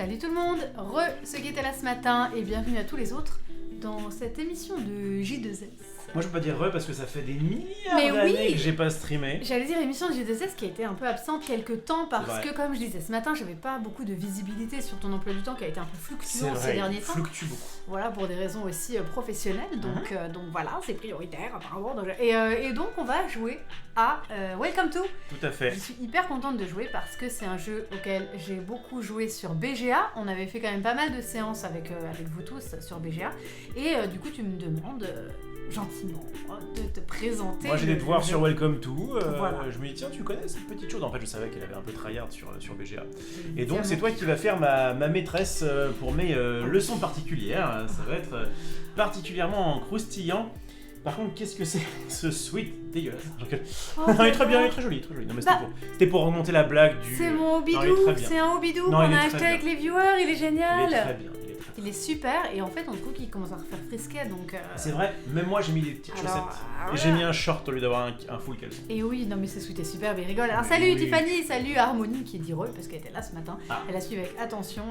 Salut tout le monde, ceux qui étaient là ce matin et bienvenue à tous les autres dans cette émission de J2S. Moi je peux pas dire parce que ça fait des milliards Mais d'années oui. que j'ai pas streamé. J'allais dire émission de J2S qui a été un peu absente quelques temps parce que comme je disais ce matin, j'avais pas beaucoup de visibilité sur ton emploi du temps qui a été un peu fluctuant ces derniers temps. Fluctue beaucoup. Voilà, pour des raisons aussi professionnelles, donc voilà, c'est prioritaire apparemment. Et donc on va jouer à Welcome to. Tout à fait. Je suis hyper contente de jouer parce que c'est un jeu auquel j'ai beaucoup joué sur BGA. On avait fait quand même pas mal de séances avec vous tous sur BGA. Et du coup tu me demandes gentiment de te présenter. Moi j'ai des devoirs sur Welcome to. Voilà. Je me dis tiens tu connais cette petite chose. En fait je savais qu'elle avait un peu tryhard sur BGA. Et donc c'est toi qui vas faire ma maîtresse pour mes leçons particulières. Ça va être particulièrement croustillant. Par contre, qu'est-ce que c'est ce sweat dégueulasse? Oh, non, il est très bien, il est très joli, très joli. Non, mais c'était pour remonter la blague du. C'est mon hobidou, c'est un hobidou qu'on a acheté avec les viewers, il est génial. Il est très bien, il est super, et en fait, on trouve qu'il commence à refaire frisquet, donc. C'est vrai, même moi j'ai mis des petites chaussettes. Voilà. Et j'ai mis un short au lieu d'avoir un full caleçon. Et oui, non mais ce sweat est superbe, il rigole. Alors salut Tiffany, salut Harmonie qui dit parce qu'elle était là ce matin. Elle a suivi avec attention,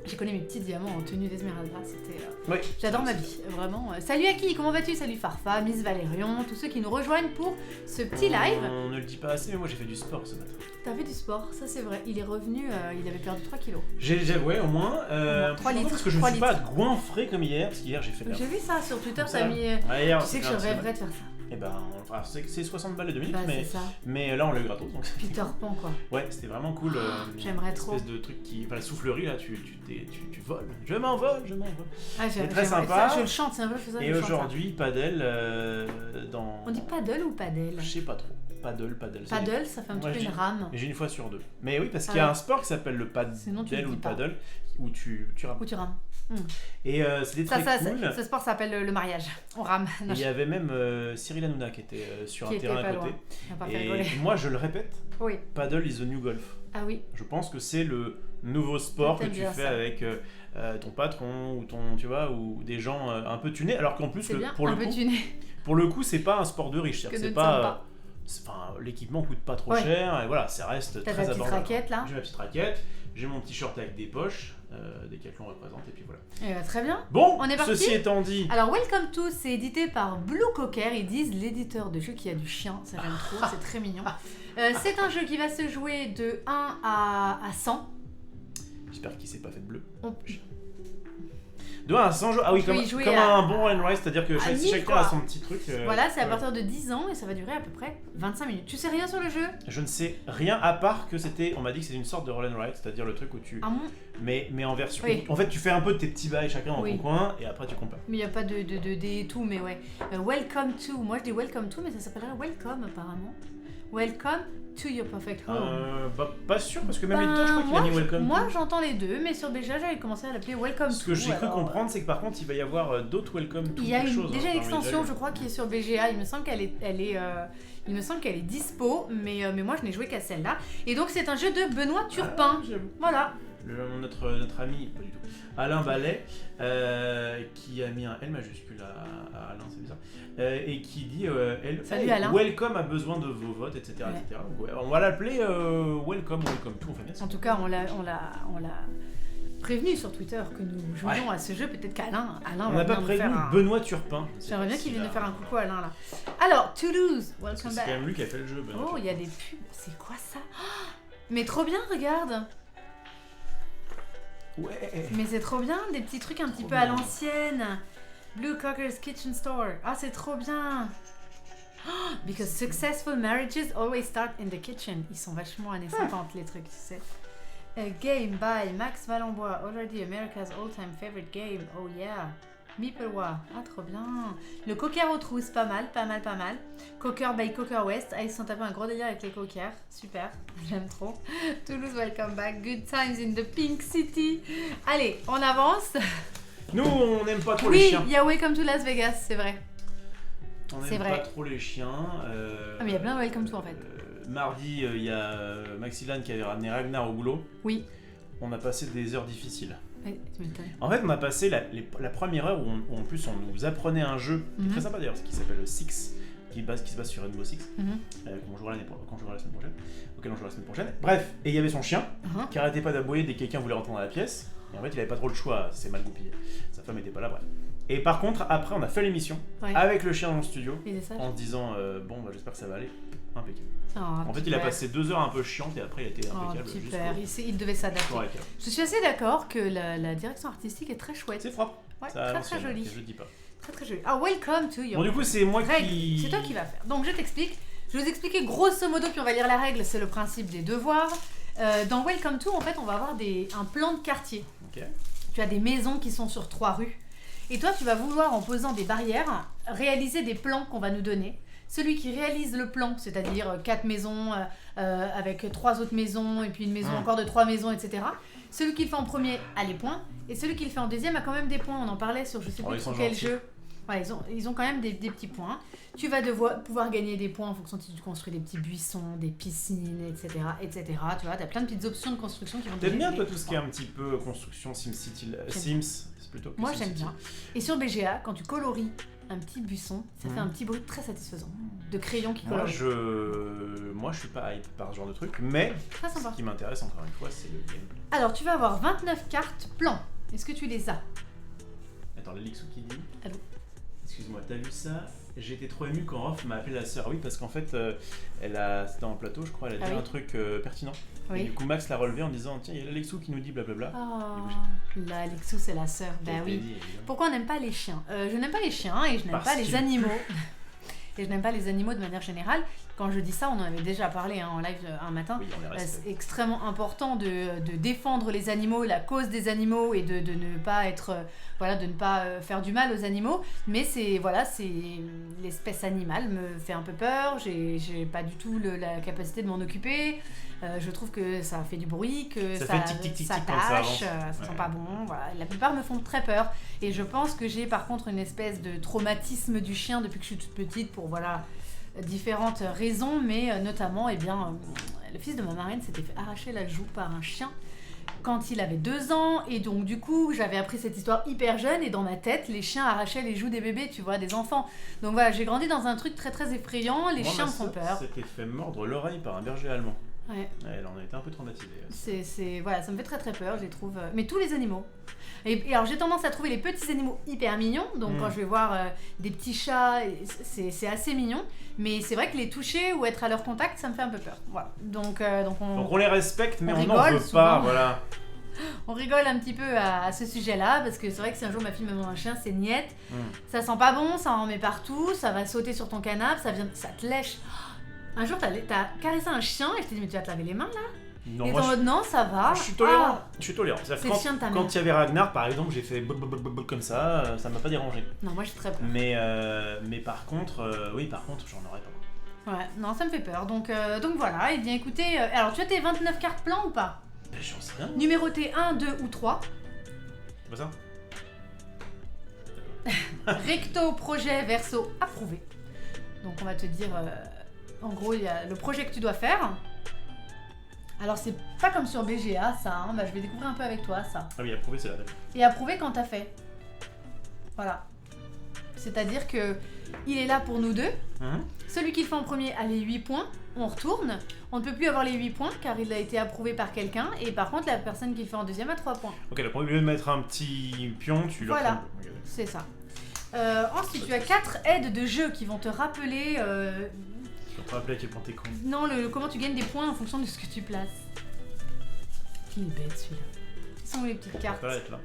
j'ai connu mes petits diamants en tenue d'Esmeralda, c'était... Oui, j'adore ma vie, vraiment. Salut Aki, comment vas-tu? Salut Farfa, Miss Valérion, tous ceux qui nous rejoignent pour ce petit live. On ne le dit pas assez, mais moi j'ai fait du sport ce matin. T'as fait du sport, ça c'est vrai. Il est revenu, il avait perdu 3 kilos. Ouais, au moins. 3 litres. Parce que je ne suis pas goinfré comme hier, parce qu'hier j'ai fait... J'ai vu ça sur Twitter, t'as mis... hier, tu sais que je rêverais de faire ça. Et ben, c'est 60 balles et 2 minutes, bah, mais là on l'a eu gratos. Donc Peter Pan quoi. Ouais, c'était vraiment cool. J'aimerais trop. Espèce de truc qui... Enfin, la soufflerie là, tu voles. Je m'envole. Ah, c'est très sympa. Ça, je le chante, c'est un peu ça. Et aujourd'hui, paddle dans... On dit paddle ou paddle? Je sais pas trop. Paddle. Paddle, ça fait un petit peu une rame. J'ai une fois sur deux. Mais oui, parce qu'il y a un sport qui s'appelle le paddle ou le paddle, où tu rames. Où tu rames. Et c'était très cool. Ce sport s'appelle le mariage. On rame. Il y avait même Cyril Hanouna qui était sur un terrain à côté. Et moi, je le répète, paddle is the new golf. Ah oui. Je pense que c'est le nouveau sport que tu fais avec ton patron ou ou des gens un peu tunés. Alors qu'en plus, pour le coup, c'est pas un sport de riche. C'est pas. Enfin, l'équipement coûte pas trop cher et voilà, ça reste très abordable. T'as ta petite raquette là? J'ai ma petite raquette, j'ai mon petit short avec des poches, Decathlon représente et puis voilà. Très bien. Bon, on est parti. Ceci étant dit. Alors Welcome to, c'est édité par Blue Cocker, ils disent l'éditeur de jeu qui a du chien, ça j'aime trop, c'est très mignon. C'est un jeu qui va se jouer de 1 à 100. J'espère qu'il s'est pas fait de bleu. De 1 à 100 jours. Ah oui, comme un bon Roll and Rise, c'est-à-dire que chacun a son petit truc. Voilà, c'est à partir de 10 ans et ça va durer à peu près 25 minutes. Tu sais rien sur le jeu? Je ne sais rien à part que on m'a dit que c'était une sorte de Roll and Ride, c'est-à-dire le truc où tu... mais en version... Oui. En fait, tu fais un peu de tes petits bails chacun dans ton coin et après tu compares. Mais il n'y a pas de dés et tout, mais ouais. Welcome to, moi je dis Welcome to, mais ça s'appellerait Welcome apparemment. Welcome to your perfect home. Pas sûr, parce que même l'éditeur, je crois qu'il a mis Welcome Moi j'entends les deux, mais sur BGA j'avais commencé à l'appeler Welcome to. Ce que j'ai cru comprendre, c'est que par contre il va y avoir d'autres Welcome to. Il y a déjà une extension, je crois, qui est sur BGA. Il me semble qu'elle est dispo, mais moi je n'ai joué qu'à celle-là. Et donc c'est un jeu de Benoît Turpin. Voilà. Notre ami, pas du tout, Alain Ballet, qui a mis un L majuscule à Alain, c'est bizarre, et qui dit Salut Alain. Welcome a besoin de vos votes, etc. etc. Donc, on va l'appeler Welcome to, on fait bien ça. En tout cas, on l'a prévenu sur Twitter que nous jouions à ce jeu. Peut-être qu'Alain on n'a pas prévenu Benoît Turpin. J'aimerais bien qu'il vienne nous faire un coucou à Alain là. Alors, Toulouse, welcome back. C'est quand même lui qui a fait le jeu. Benoît il y a des pubs. C'est quoi ça? Mais trop bien, regarde. Ouais. Mais c'est trop bien, des petits trucs un petit peu à l'ancienne. Blue Cocker's Kitchen Store. Ah, c'est trop bien. Because successful marriages always start in the kitchen. Ils sont vachement années 50 les trucs, tu sais. A game by Max Valenbois. Already America's all-time favorite game. Oh yeah. Meeplewa. Ah, trop bien. Le cocker aux trousses, pas mal. Cocker by Cocker West. Ah, ils se sont tapés un gros délire avec les cockers. Super, j'aime trop. Toulouse, welcome back. Good times in the pink city. Allez, on avance. Nous, on n'aime pas trop les chiens. Oui, il y a Welcome to Las Vegas, c'est vrai. On n'aime pas trop les chiens. Mais il y a plein de Welcome to en fait. Mardi, il y a Maxilane qui avait ramené Ragnar au boulot. Oui. On a passé des heures difficiles. Oui, tu m'étonnes. En fait, on a passé la première heure où en plus on nous apprenait un jeu qui est très sympa d'ailleurs, qui s'appelle Six, qui se base sur Rainbow Six, qu'on jouera la semaine prochaine, auquel on jouera la semaine prochaine. Bref, et il y avait son chien qui arrêtait pas d'aboyer dès que quelqu'un voulait rentrer dans la pièce. Et en fait, il avait pas trop le choix, c'est mal goupillé. Sa femme était pas là, bref. Et par contre, après, on a fait l'émission avec le chien dans le studio, en se disant bon, bah, j'espère que ça va aller. Impeccable. En fait, il a passé 2 heures un peu chiantes et après, il a été impeccable. Super, il devait s'adapter. Je suis assez d'accord que la direction artistique est très chouette. C'est propre. Ouais, très joli. Je dis pas. Très joli. Ah, welcome to your. Bon, du coup, c'est moi qui. C'est toi qui vas faire. Donc, je t'explique. Je vais vous expliquer grosso modo, puis on va lire la règle. C'est le principe des devoirs. Dans Welcome to, en fait, on va avoir un plan de quartier. Ok. Tu as des maisons qui sont sur 3 rues. Et toi, tu vas vouloir, en posant des barrières, réaliser des plans qu'on va nous donner. Celui qui réalise le plan, c'est-à-dire 4 maisons avec 3 autres maisons, et puis une maison encore de 3 maisons, etc. Celui qui le fait en premier a les points, et celui qui le fait en deuxième a quand même des points. On en parlait sur je sais plus sur quel jeu. Ouais, ils ont quand même des petits points. Tu vas pouvoir gagner des points en fonction si tu construis des petits buissons, des piscines, etc. etc. Tu vois, tu as plein de petites options de construction qui vont te donner. T'aimes bien toi tout ce qui est un petit peu construction SimCity, Sims, c'est plutôt que moi j'aime bien. Et sur BGA, quand tu colories un petit buisson, ça fait un petit bruit très satisfaisant de crayon qui colorie. Moi je suis pas hype par ce genre de truc, mais ce qui m'intéresse encore une fois c'est le gameplay. Alors tu vas avoir 29 cartes plans. Est-ce que tu les as? Attends, Lixou qui dit. Allô. Excuse-moi, t'as vu ça? J'étais trop ému quand Rof m'a appelé la sœur. Oui, parce qu'en fait, c'était en plateau, je crois, elle a dit un truc pertinent. Oui. Et du coup, Max l'a relevé en disant tiens, il y a Alexou qui nous dit blablabla. Là, Alexou, c'est la sœur. Bah oui. Pourquoi on n'aime pas les chiens? Je n'aime pas les chiens et je n'aime pas les animaux. Et je n'aime pas les animaux de manière générale. Quand je dis ça, on en avait déjà parlé en live un matin. Oui, c'est extrêmement important de défendre les animaux, la cause des animaux et de ne pas être, de ne pas faire du mal aux animaux. Mais c'est l'espèce animale me fait un peu peur. J'ai pas du tout la capacité de m'en occuper. Je trouve que ça fait du bruit, que ça tâche, ça sent pas bon. Voilà. La plupart me font très peur. Et je pense que j'ai par contre une espèce de traumatisme du chien depuis que je suis toute petite pour différentes raisons, mais notamment, le fils de ma marraine s'était fait arracher la joue par un chien quand il avait 2 ans, et donc du coup j'avais appris cette histoire hyper jeune, et dans ma tête les chiens arrachaient les joues des bébés, tu vois, des enfants. Donc voilà, j'ai grandi dans un truc très très effrayant, les chiens me font peur. S'était fait mordre l'oreille par un berger allemand. Ouais. Elle en a été un peu traumatisée. Ça me fait très très peur, je les trouve. Mais tous les animaux. Et alors j'ai tendance à trouver les petits animaux hyper mignons. Donc quand je vais voir des petits chats, c'est assez mignon. Mais c'est vrai que les toucher ou être à leur contact, ça me fait un peu peur. Voilà. Donc on les respecte, mais on n'en veut pas. Voilà. On rigole un petit peu à ce sujet-là, parce que c'est vrai que si un jour ma fille me demande un chien, c'est niette. Ça sent pas bon, ça en met partout, ça va sauter sur ton canapé, ça te lèche. Un jour, t'as caressé un chien et je t'ai dit, mais tu vas te laver les mains là? Non, et t'es en mode, non, ça va. Je suis tolérant. Je suis tolérant. C'est le chien de ta mère. Quand il y avait Ragnar, par exemple, j'ai fait comme ça m'a pas dérangé. Non, moi j'ai très peur. Mais par contre, j'en aurais pas. Ouais, non, ça me fait peur. Donc voilà, et bien écoutez, alors tu as tes 29 cartes plans ou pas? Ben, j'en sais rien. Numéroté 1, 2 ou 3. C'est pas ça? Recto, projet, verso, approuvé. Donc on va te dire... En gros, il y a le projet que tu dois faire. Alors, c'est pas comme sur BGA, ça. Je vais découvrir un peu avec toi, ça. Ah oui, approuvé, c'est la tête. Et approuvé quand t'as fait. Voilà. C'est-à-dire que il est là pour nous deux. Celui qui le fait en premier a les 8 points. On retourne. On ne peut plus avoir les 8 points car il a été approuvé par quelqu'un. Et par contre, la personne qui le fait en deuxième a 3 points. Ok, donc au lieu de mettre un petit pion, tu le prends. Voilà, c'est ça. Ensuite, tu as 4 aides de jeu qui vont te rappeler... Tu vas te rappeler à quel point t'es con. Non, comment tu gagnes des points en fonction de ce que tu places. Il est bête celui-là. Quelles sont les petites cartes? Là.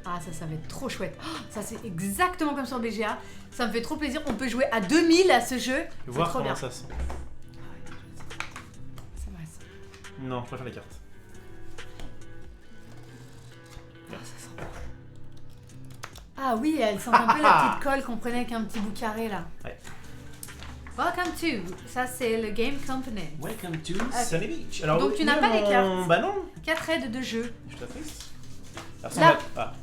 Ah, ça va être trop chouette. Oh, ça, c'est exactement comme sur BGA. Ça me fait trop plaisir. On peut jouer à 2000 à ce jeu. C'est voir trop comment bien. Ça sent. Ça va, ça. Non, je préfère les cartes. Ça sent. Ah oui, elle sent un peu la petite colle qu'on prenait avec un petit bout carré là. Ouais. Welcome to, ça c'est le Game Company. Welcome to Sunny Beach. Alors, donc tu n'as pas les cartes. Bah non. 4 aides de jeu. Je t'attriste. Là. Ah.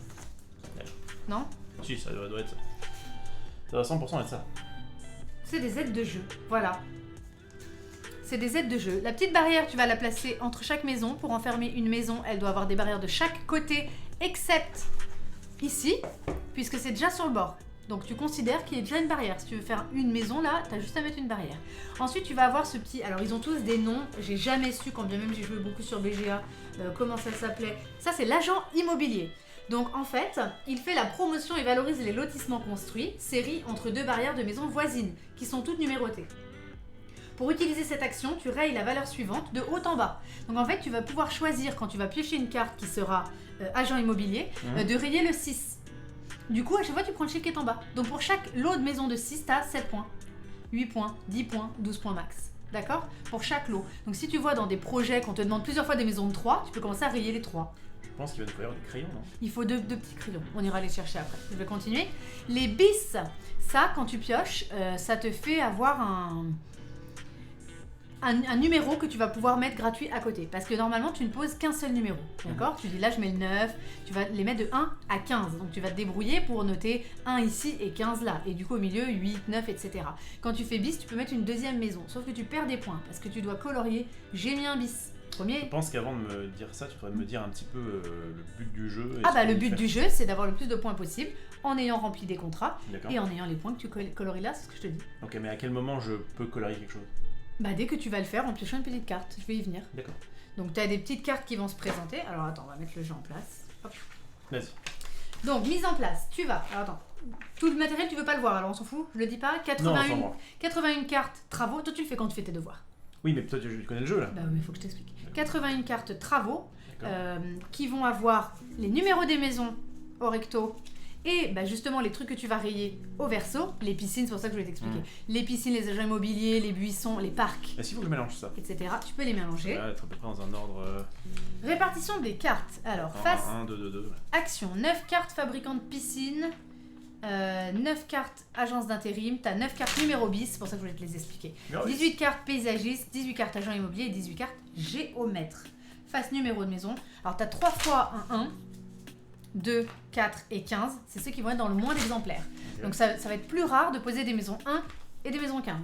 Non. Si, ça doit être ça. Ça doit 100% être ça. C'est des aides de jeu, voilà. C'est des aides de jeu. La petite barrière, tu vas la placer entre chaque maison. Pour enfermer une maison, elle doit avoir des barrières de chaque côté, except ici, puisque c'est déjà sur le bord. Donc tu considères qu'il y a déjà une barrière. Si tu veux faire une maison là, tu as juste à mettre une barrière. Ensuite tu vas avoir ce petit... Alors ils ont tous des noms, j'ai jamais su, quand bien même j'ai joué beaucoup sur BGA, comment ça s'appelait. Ça c'est l'agent immobilier. Donc en fait, il fait la promotion et valorise les lotissements construits, série entre 2 barrières de maisons voisines, qui sont toutes numérotées. Pour utiliser cette action, tu rayes la valeur suivante de haut en bas. Donc en fait, tu vas pouvoir choisir, quand tu vas piocher une carte qui sera agent immobilier, de rayer le 6. Du coup, à chaque fois, tu prends le chiffre qui est en bas. Donc pour chaque lot de maison de 6, tu as 7 points, 8 points, 10 points, 12 points max. D'accord ? Pour chaque lot. Donc si tu vois dans des projets qu'on te demande plusieurs fois des maisons de 3, tu peux commencer à rayer les 3. Je pense qu'il va nous falloir des crayons, non ? Il faut deux petits crayons. On ira les chercher après. Je vais continuer. Les bis, ça, quand tu pioches, ça te fait avoir un numéro que tu vas pouvoir mettre gratuit à côté. Parce que normalement, tu ne poses qu'un seul numéro. D'accord ? Tu dis là, je mets le 9. Tu vas les mettre de 1 à 15. Donc, tu vas te débrouiller pour noter 1 ici et 15 là. Et du coup, au milieu, 8, 9, etc. Quand tu fais bis, tu peux mettre une deuxième maison. Sauf que tu perds des points. Parce que tu dois colorier. J'ai mis un bis. Premier. Je pense qu'avant de me dire ça, tu devrais me dire un petit peu le but du jeu. Le but du jeu, c'est d'avoir le plus de points possible en ayant rempli des contrats et en ayant les points que tu colories là, c'est ce que je te dis. Ok, mais à quel moment je peux colorier quelque chose ? Dès que tu vas le faire en piochant une petite carte, je vais y venir. D'accord. Donc tu as des petites cartes qui vont se présenter. Alors attends, on va mettre le jeu en place. Hop. Vas-y. Donc mise en place, tu vas. Alors attends, tout le matériel tu veux pas le voir, alors on s'en fout, je le dis pas. 81 cartes travaux, toi tu le fais quand tu fais tes devoirs. Oui, mais toi tu connais le jeu là. Oui, mais il faut que je t'explique. 81 cartes travaux qui vont avoir les numéros des maisons au recto et justement les trucs que tu vas rayer au verso. Les piscines, c'est pour ça que je voulais t'expliquer. Les piscines, les agents immobiliers, les buissons, les parcs. Est-ce qu'il faut que je mélange ça, etc. Tu peux les mélanger. Ça va être à peu près dans un ordre. Répartition des cartes. Alors, face. 1, 2, 2, 2. Action 9 cartes fabricants de piscines. 9 cartes agence d'intérim, tu as 9 cartes numéro bis, c'est pour ça que je voulais te les expliquer. 18 cartes paysagistes, 18 cartes agent immobilier et 18 cartes géomètre. Face numéro de maison, alors tu as 3 fois un 1, 2, 4 et 15, c'est ceux qui vont être dans le moins d'exemplaires. Okay. Donc ça va être plus rare de poser des maisons 1 et des maisons 15.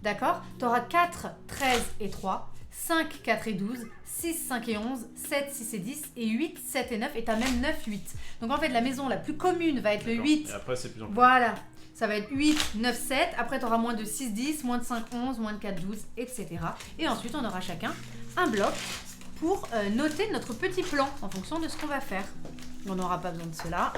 D'accord ? Tu auras 4, 13 et 3, 5, 4 et 12, 6, 5 et 11, 7, 6 et 10, et 8, 7 et 9, et tu as même 9, 8. Donc en fait, la maison la plus commune va être le 8. Et après, c'est plus en plus. Voilà, ça va être 8, 9, 7. Après, tu auras moins de 6, 10, moins de 5, 11, moins de 4, 12, etc. Et ensuite, on aura chacun un bloc pour noter notre petit plan en fonction de ce qu'on va faire. On n'aura pas besoin de cela.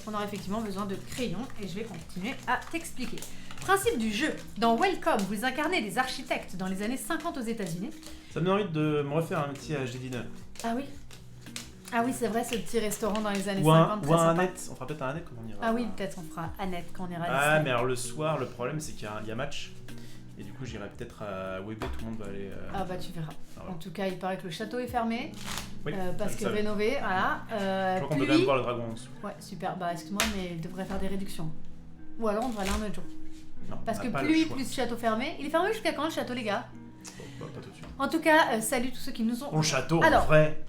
On aura effectivement besoin de crayons et je vais continuer à t'expliquer. Principe du jeu. Dans Welcome, vous incarnez des architectes dans les années 50 aux États-Unis. Ça me donne envie de me refaire un petit HD dinner. Ah oui. Ah oui, c'est vrai, ce petit restaurant dans les années 50. Ou un Annette. On fera peut-être un Annette quand on ira. Ah oui, peut-être on fera Annette quand on ira. Ah, mais alors le soir, le problème c'est qu'il y a match. Et du coup, j'irai peut-être à Webé, tout le monde va aller. Ah bah tu verras. Ah ouais. En tout cas, il paraît que le château est fermé. Oui, parce que rénové, voilà. Je crois qu'on peut quand même voir le dragon en dessous. Ouais, super. Bah excuse-moi, mais il devrait faire des réductions. Ou alors on devrait aller un autre jour. Non, parce que plus château fermé. Il est fermé jusqu'à quand le château, les gars ? Pas tout de suite. En tout cas, salut tous ceux qui nous ont. Mon château, en vrai.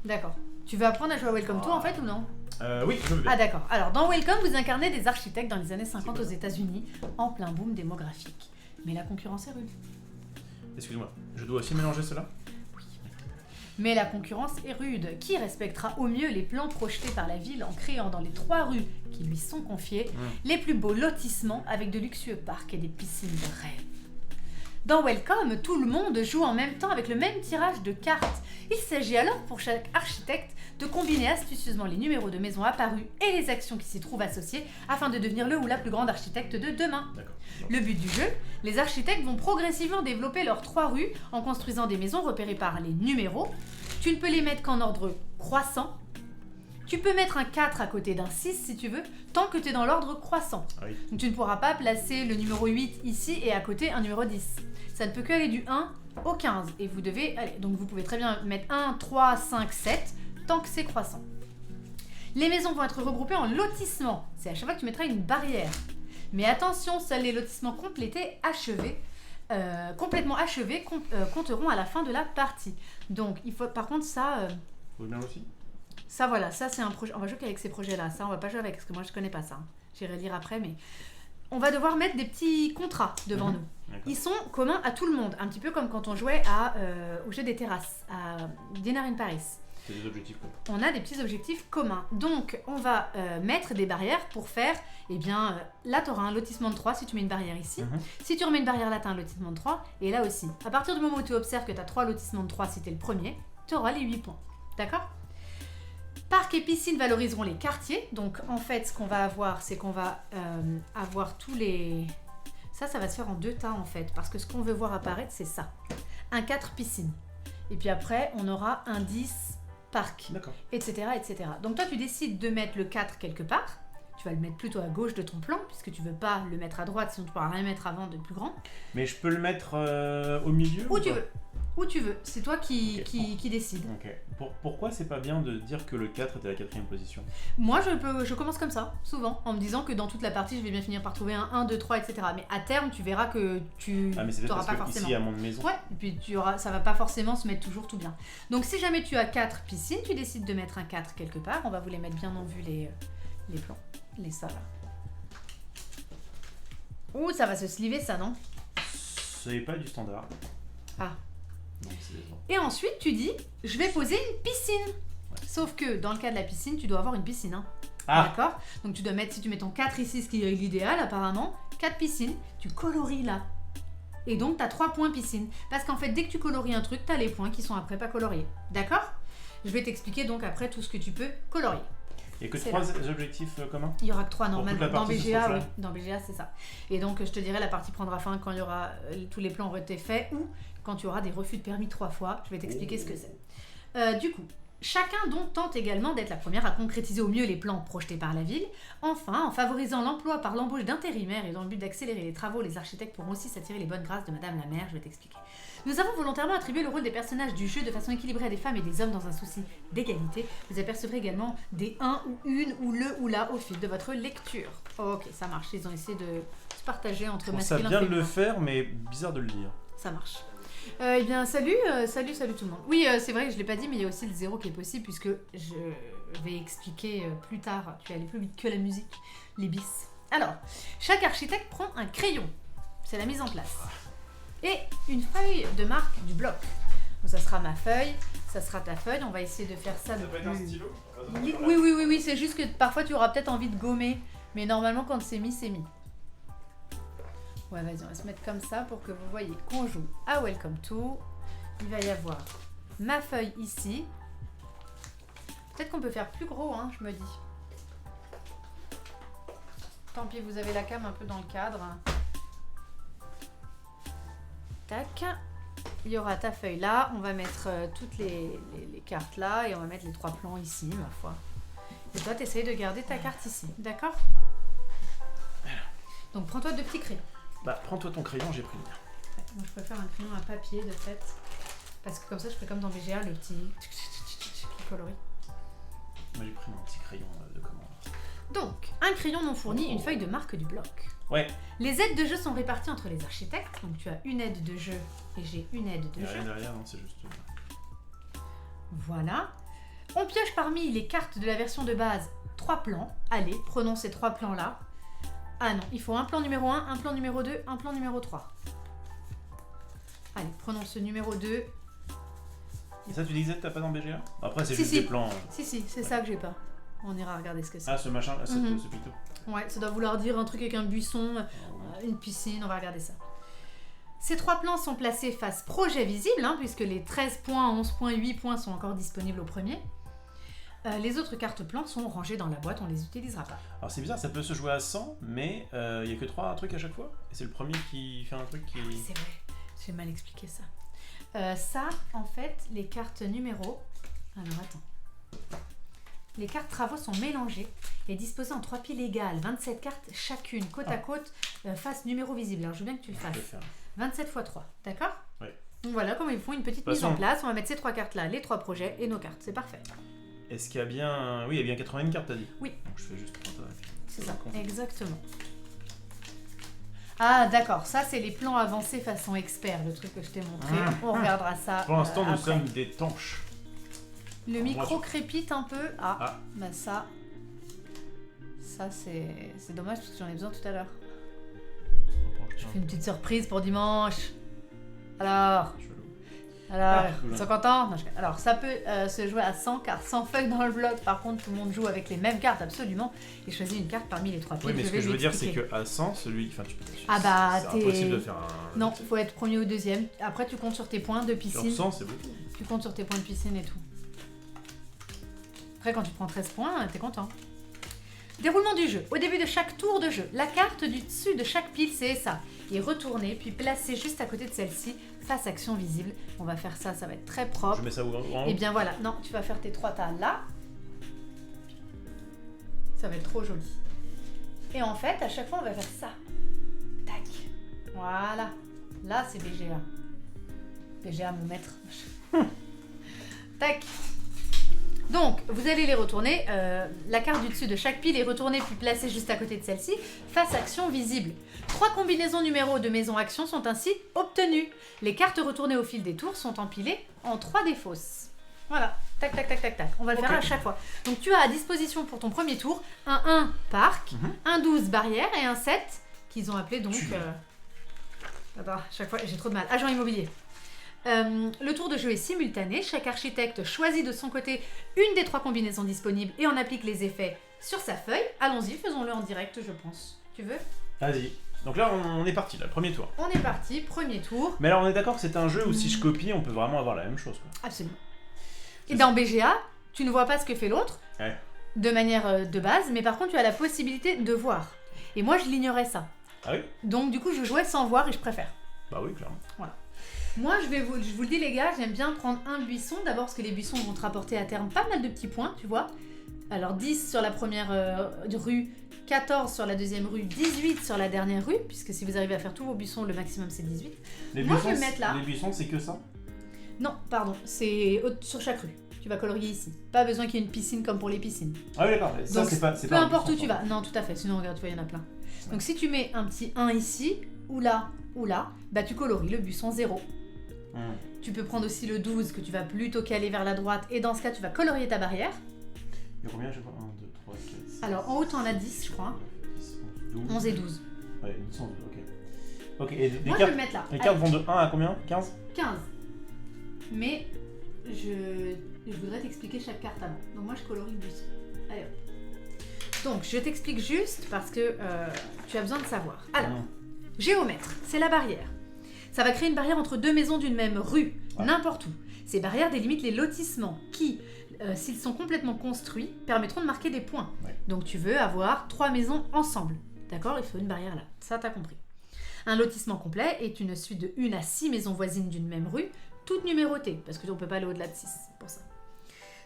D'accord. Tu veux apprendre à jouer à Welcome Tour en fait ou non ? Oui, je veux bien. Ah d'accord. Alors dans Welcome, vous incarnez des architectes dans les années 50 aux États-Unis, en plein boom démographique. Mais la concurrence est rude. Excuse-moi, je dois aussi mélanger cela ? Oui. Mais la concurrence est rude. Qui respectera au mieux les plans projetés par la ville en créant dans les 3 rues qui lui sont confiées les plus beaux lotissements avec de luxueux parcs et des piscines de rêve ? Dans Welcome, tout le monde joue en même temps avec le même tirage de cartes. Il s'agit alors pour chaque architecte de combiner astucieusement les numéros de maisons apparus et les actions qui s'y trouvent associées afin de devenir le ou la plus grande architecte de demain. D'accord. Le but du jeu, les architectes vont progressivement développer leurs 3 rues en construisant des maisons repérées par les numéros. Tu ne peux les mettre qu'en ordre croissant. Tu peux mettre un 4 à côté d'un 6 si tu veux, tant que tu es dans l'ordre croissant. Ah oui. Donc tu ne pourras pas placer le numéro 8 ici et à côté un numéro 10. Ça ne peut que aller du 1 au 15 et vous devez aller. Donc vous pouvez très bien mettre 1, 3, 5, 7 tant que c'est croissant. Les maisons vont être regroupées en lotissements. C'est à chaque fois que tu mettras une barrière. Mais attention, seuls les lotissements complètement achevés compteront à la fin de la partie. Donc il faut par contre ça... Vous bien aussi ? Ça voilà, ça c'est un projet. On va jouer qu'avec ces projets-là. Ça on va pas jouer avec parce que moi je connais pas ça. J'irai lire après, mais on va devoir mettre des petits contrats devant nous. D'accord. Ils sont communs à tout le monde, un petit peu comme quand on jouait au jeu des terrasses, à Dinner in Paris. C'est des objectifs communs. On a des petits objectifs communs. Donc, on va mettre des barrières pour faire, là, tu auras un lotissement de 3 si tu mets une barrière ici. Si tu remets une barrière là, tu as un lotissement de 3. Et là aussi. À partir du moment où tu observes que tu as 3 lotissements de 3 si tu es le premier, tu auras les 8 points. D'accord ? Parcs et piscines valoriseront les quartiers. Donc, en fait, ce qu'on va avoir, c'est qu'on va avoir tous les... Ça va se faire en 2 tas, en fait. Parce que ce qu'on veut voir apparaître, c'est ça. Un 4 piscines. Et puis après, on aura un 10 parc, etc., etc. Donc toi, tu décides de mettre le 4 quelque part. Tu vas le mettre plutôt à gauche de ton plan, puisque tu veux pas le mettre à droite, sinon tu pourras rien mettre avant de plus grand. Mais je peux le mettre au milieu où tu veux. Où tu veux. C'est toi qui décides. Ok. Pourquoi c'est pas bien de dire que le 4 était à la 4e position ? Moi, je commence comme ça, souvent, en me disant que dans toute la partie, je vais bien finir par trouver un 1, 2, 3, etc. Mais à terme, tu verras que tu n'auras pas forcément. Ici, il y a mon maison. Ouais, et puis ça va pas forcément se mettre toujours tout bien. Donc, si jamais tu as 4 piscines, tu décides de mettre un 4 quelque part. On va vous les mettre bien en vue, les plans. Ça, là. Ouh, ça va se sliver, ça, non ? C'est pas du standard. Ah. Non, et ensuite, tu dis, je vais poser une piscine. Ouais. Sauf que dans le cas de la piscine, tu dois avoir une piscine. Hein. Ah. D'accord ? Donc tu dois mettre, si tu mets ton 4 ici, ce qui est l'idéal apparemment, 4 piscines, tu colories là. Et donc tu as 3 points piscine. Parce qu'en fait, dès que tu colories un truc, tu as les points qui sont après pas coloriés. D'accord ? Je vais t'expliquer donc après tout ce que tu peux colorier. Il n'y a que 3 objectifs communs ? Il n'y aura que 3 normalement. Dans BGA, oui. Dans BGA, c'est ça. Et donc, je te dirai, la partie prendra fin quand il y aura tous les plans auront été faits ou quand tu auras des refus de permis 3 fois. Je vais t'expliquer ce que c'est. Du coup, chacun donc tente également d'être la première à concrétiser au mieux les plans projetés par la ville. Enfin, en favorisant l'emploi par l'embauche d'intérimaires et dans le but d'accélérer les travaux, les architectes pourront aussi s'attirer les bonnes grâces de Madame la maire. Je vais t'expliquer. Nous avons volontairement attribué le rôle des personnages du jeu de façon équilibrée à des femmes et des hommes dans un souci d'égalité. Vous apercevrez également des un ou une ou le ou la au fil de votre lecture. Ok, ça marche. Ils ont essayé de se partager entre masculin et féminin. Ça bien de le faire, mais bizarre de le lire. Ça marche. Eh bien, salut tout le monde. Oui, c'est vrai que je l'ai pas dit, mais il y a aussi le 0 qui est possible puisque je vais expliquer plus tard. Tu vas aller plus vite que la musique, les bis. Alors, chaque architecte prend un crayon. C'est la mise en place. Et une feuille de marque du bloc. Donc ça sera ma feuille, ça sera ta feuille. On va essayer de faire ça. Ça peut être un stylo ? Oui. C'est juste que parfois tu auras peut-être envie de gommer, mais normalement quand c'est mis, c'est mis. Ouais, vas-y, on va se mettre comme ça pour que vous voyez qu'on joue à Welcome to. Il va y avoir ma feuille ici. Peut-être qu'on peut faire plus gros, hein, je me dis. Tant pis, vous avez la cam un peu dans le cadre. Tac. Il y aura ta feuille là. On va mettre toutes les cartes là et on va mettre les 3 plans ici, ma foi. Et toi, t'essayes de garder ta carte ici, d'accord ? Donc, prends-toi 2 petits crayons. Bah, prends-toi ton crayon, j'ai pris le mien. Ouais, moi, je préfère un crayon à papier, de fait. Parce que comme ça, je fais comme dans BGA, le petit coloris. Moi, j'ai pris mon petit crayon de commande. Donc, un crayon non fourni, une feuille de marque du bloc. Ouais. Les aides de jeu sont réparties entre les architectes. Donc, tu as une aide de jeu et j'ai une aide de jeu. Rien derrière, non, c'est juste... Voilà. On pioche parmi les cartes de la version de base 3 plans. Allez, prenons ces 3 plans-là. Ah non, il faut un plan numéro 1, un plan numéro 2, un plan numéro 3. Allez, prenons ce numéro 2. Et ça, tu disais que t'as pas dans BGA ? Après, c'est juste des plans... Si, c'est ça que j'ai pas. On ira regarder ce que c'est. Ah, ce machin, ce pitot. Ouais, ça doit vouloir dire un truc avec un buisson, une piscine, on va regarder ça. Ces 3 plans sont placés face projet visible, hein, puisque les 13 points, 11 points, 8 points sont encore disponibles au premier. Les autres cartes plans sont rangées dans la boîte, on les utilisera pas. Alors c'est bizarre, ça peut se jouer à 100, mais il n'y a que 3 trucs à chaque fois. Et c'est le premier qui fait un truc qui... Oui, c'est vrai, j'ai mal expliqué ça. Ça, en fait, les cartes numéros... Alors attends. Les cartes travaux sont mélangées et disposées en 3 piles égales, 27 cartes chacune, côte à côte, face numéro visible. Alors je veux bien que tu le fasses. 27 x 3, d'accord ? Oui. Donc voilà comment ils font une petite mise en place. On va mettre ces 3 cartes là, les 3 projets et nos cartes, c'est parfait. Est-ce qu'il y a bien... Oui, il y a bien 81 cartes, t'as dit ? Oui. Donc je fais juste 30. C'est ça, exactement. Ah d'accord, ça c'est les plans avancés façon expert, le truc que je t'ai montré. On regardera ça. Pour l'instant, nous sommes des tanches. Le micro crépite un peu. Bah ça c'est dommage parce que j'en ai besoin tout à l'heure. Je fais une petite surprise pour dimanche. Alors, Alors, 50 ans. Non, alors, ça peut se jouer à 100 cartes, 100 feuilles dans le bloc. Par contre, tout le monde joue avec les mêmes cartes, absolument. Et choisis une carte parmi les 3 piles. Oui, mais ce que je veux dire, c'est qu'à 100, celui... Enfin, tu peux... c'est impossible de faire un... Non, il faut être premier ou deuxième. Après, tu comptes sur tes points de piscine. Sur 100, c'est beaucoup. Tu comptes sur tes points de piscine et tout. Après, quand tu prends 13 points, t'es content. Déroulement du jeu. Au début de chaque tour de jeu, la carte du dessus de chaque pile, c'est ça. Et retournée, puis placée juste à côté de celle-ci, face action visible. On va faire ça, ça va être très propre. Je mets ça où en haut ? Et bien voilà, non, tu vas faire tes 3 tas là. Ça va être trop joli. Et en fait, à chaque fois, on va faire ça. Tac. Voilà. Là, c'est BGA. BGA, mon maître. Tac. Donc, vous allez les retourner. La carte du dessus de chaque pile est retournée puis placée juste à côté de celle-ci, face action visible. 3 combinaisons numéros de maison action sont ainsi obtenues. Les cartes retournées au fil des tours sont empilées en 3 défausses. Voilà. Tac, tac, tac, tac, tac. On va le faire à chaque fois. Donc, tu as à disposition pour ton premier tour un 1 parc, un 12 barrière et un 7 qu'ils ont appelé donc... Attends, chaque fois, j'ai trop de mal. Agent immobilier. Le tour de jeu est simultané. Chaque architecte choisit de son côté une des 3 combinaisons disponibles et en applique les effets sur sa feuille. Allons-y, faisons-le en direct, je pense. Tu veux ? Vas-y. Donc là, on est parti, là, le premier tour. On est parti, premier tour. Mais alors, on est d'accord que c'est un jeu où si je copie, on peut vraiment avoir la même chose, quoi. Absolument. Et dans BGA, tu ne vois pas ce que fait l'autre, de manière de base, mais par contre, tu as la possibilité de voir. Et moi, je l'ignorais ça. Ah oui ? Donc, du coup, je jouais sans voir et je préfère. Bah oui, clairement. Voilà. Moi, je vous le dis, les gars, j'aime bien prendre un buisson. D'abord, parce que les buissons vont te rapporter à terme pas mal de petits points, tu vois. Alors, 10 sur la première rue, 14 sur la deuxième rue, 18 sur la dernière rue, puisque si vous arrivez à faire tous vos buissons, le maximum, c'est 18. Moi, je vais le mettre là. Les buissons, c'est que ça ? Non, pardon, c'est sur chaque rue. Tu vas colorier ici. Pas besoin qu'il y ait une piscine comme pour les piscines. Ah oui, d'accord. Ça, c'est pas peu importe où tu vas. Non, tout à fait. Sinon, regarde, tu vois, il y en a plein. Ouais. Donc, si tu mets un petit 1 ici, ou là, bah tu colories le buisson 0. Tu peux prendre aussi le 12 que tu vas plutôt caler vers la droite. Et dans ce cas, tu vas colorier ta barrière. Il y a combien, je sais pas, 1, 2, 3, 4, 6... Alors, en haut, t'en as 10, je crois. 10, 11, 12. 11 et 12. Ouais, 10, 11, ok. Ok, et moi, je vais le mettre là. Les cartes vont de 1 à combien ? 15 ? 15. Mais je voudrais t'expliquer chaque carte avant. Donc moi, je colorie le buisson. Allez hop. Donc, je t'explique juste parce que tu as besoin de savoir. Alors, géomètre, c'est la barrière. Ça va créer une barrière entre 2 maisons d'une même rue, n'importe où. Ces barrières délimitent les lotissements qui, s'ils sont complètement construits, permettront de marquer des points. Ouais. Donc tu veux avoir 3 maisons ensemble. D'accord ? Il faut une barrière là. Ça, t'as compris. Un lotissement complet est une suite de 1 à 6 maisons voisines d'une même rue, toutes numérotées, parce qu'on ne peut pas aller au-delà de 6, c'est pour ça.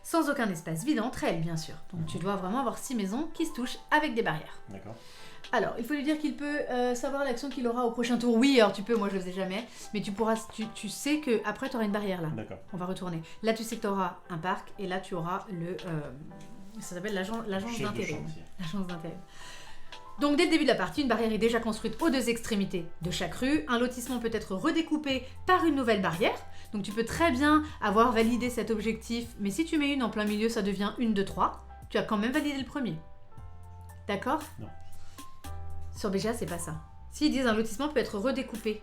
Sans aucun espace vide entre elles, bien sûr. Donc tu dois vraiment avoir 6 maisons qui se touchent avec des barrières. D'accord. Alors, il faut lui dire qu'il peut savoir l'action qu'il aura au prochain tour. Oui, alors tu peux, moi je le sais jamais. Mais tu pourras, tu sais qu'après tu auras une barrière là. D'accord. On va retourner. Là, tu sais que tu auras un parc et là, tu auras le... ça s'appelle l'agence d'intérim. L'agence d'intérim. Donc, dès le début de la partie, une barrière est déjà construite aux 2 extrémités de chaque rue. Un lotissement peut être redécoupé par une nouvelle barrière. Donc, tu peux très bien avoir validé cet objectif. Mais si tu mets une en plein milieu, ça devient 1, 2, 3. Tu as quand même validé le premier. D'accord ? Non. Sur BGA, c'est pas ça. S'ils disent un lotissement peut être redécoupé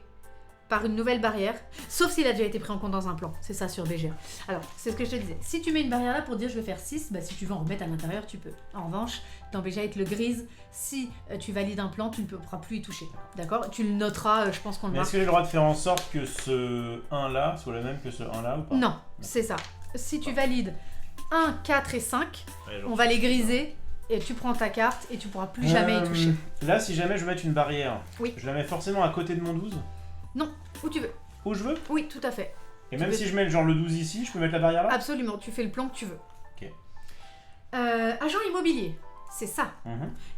par une nouvelle barrière, sauf s'il a déjà été pris en compte dans un plan. C'est ça sur BGA. Alors, c'est ce que je te disais. Si tu mets une barrière là pour dire je vais faire 6, bah si tu veux en remettre à l'intérieur, tu peux. En revanche, dans BGA, il te le grise. Si tu valides un plan, tu ne pourras plus y toucher. D'accord ? Tu le noteras, je pense qu'on le marque. Est-ce que j'ai le droit de faire en sorte que ce 1 là soit le même que ce 1 là ou pas ? Non, c'est ça. Si tu valides 1, 4 et 5, on va les griser. Et tu prends ta carte et tu pourras plus jamais y toucher. Là, si jamais je veux mettre une barrière, je la mets forcément à côté de mon 12 ? Non, où tu veux. Où je veux ? Oui, tout à fait. Et même si je mets genre le 12 ici, je peux mettre la barrière là ? Absolument, tu fais le plan que tu veux. Ok. Agent immobilier, c'est ça.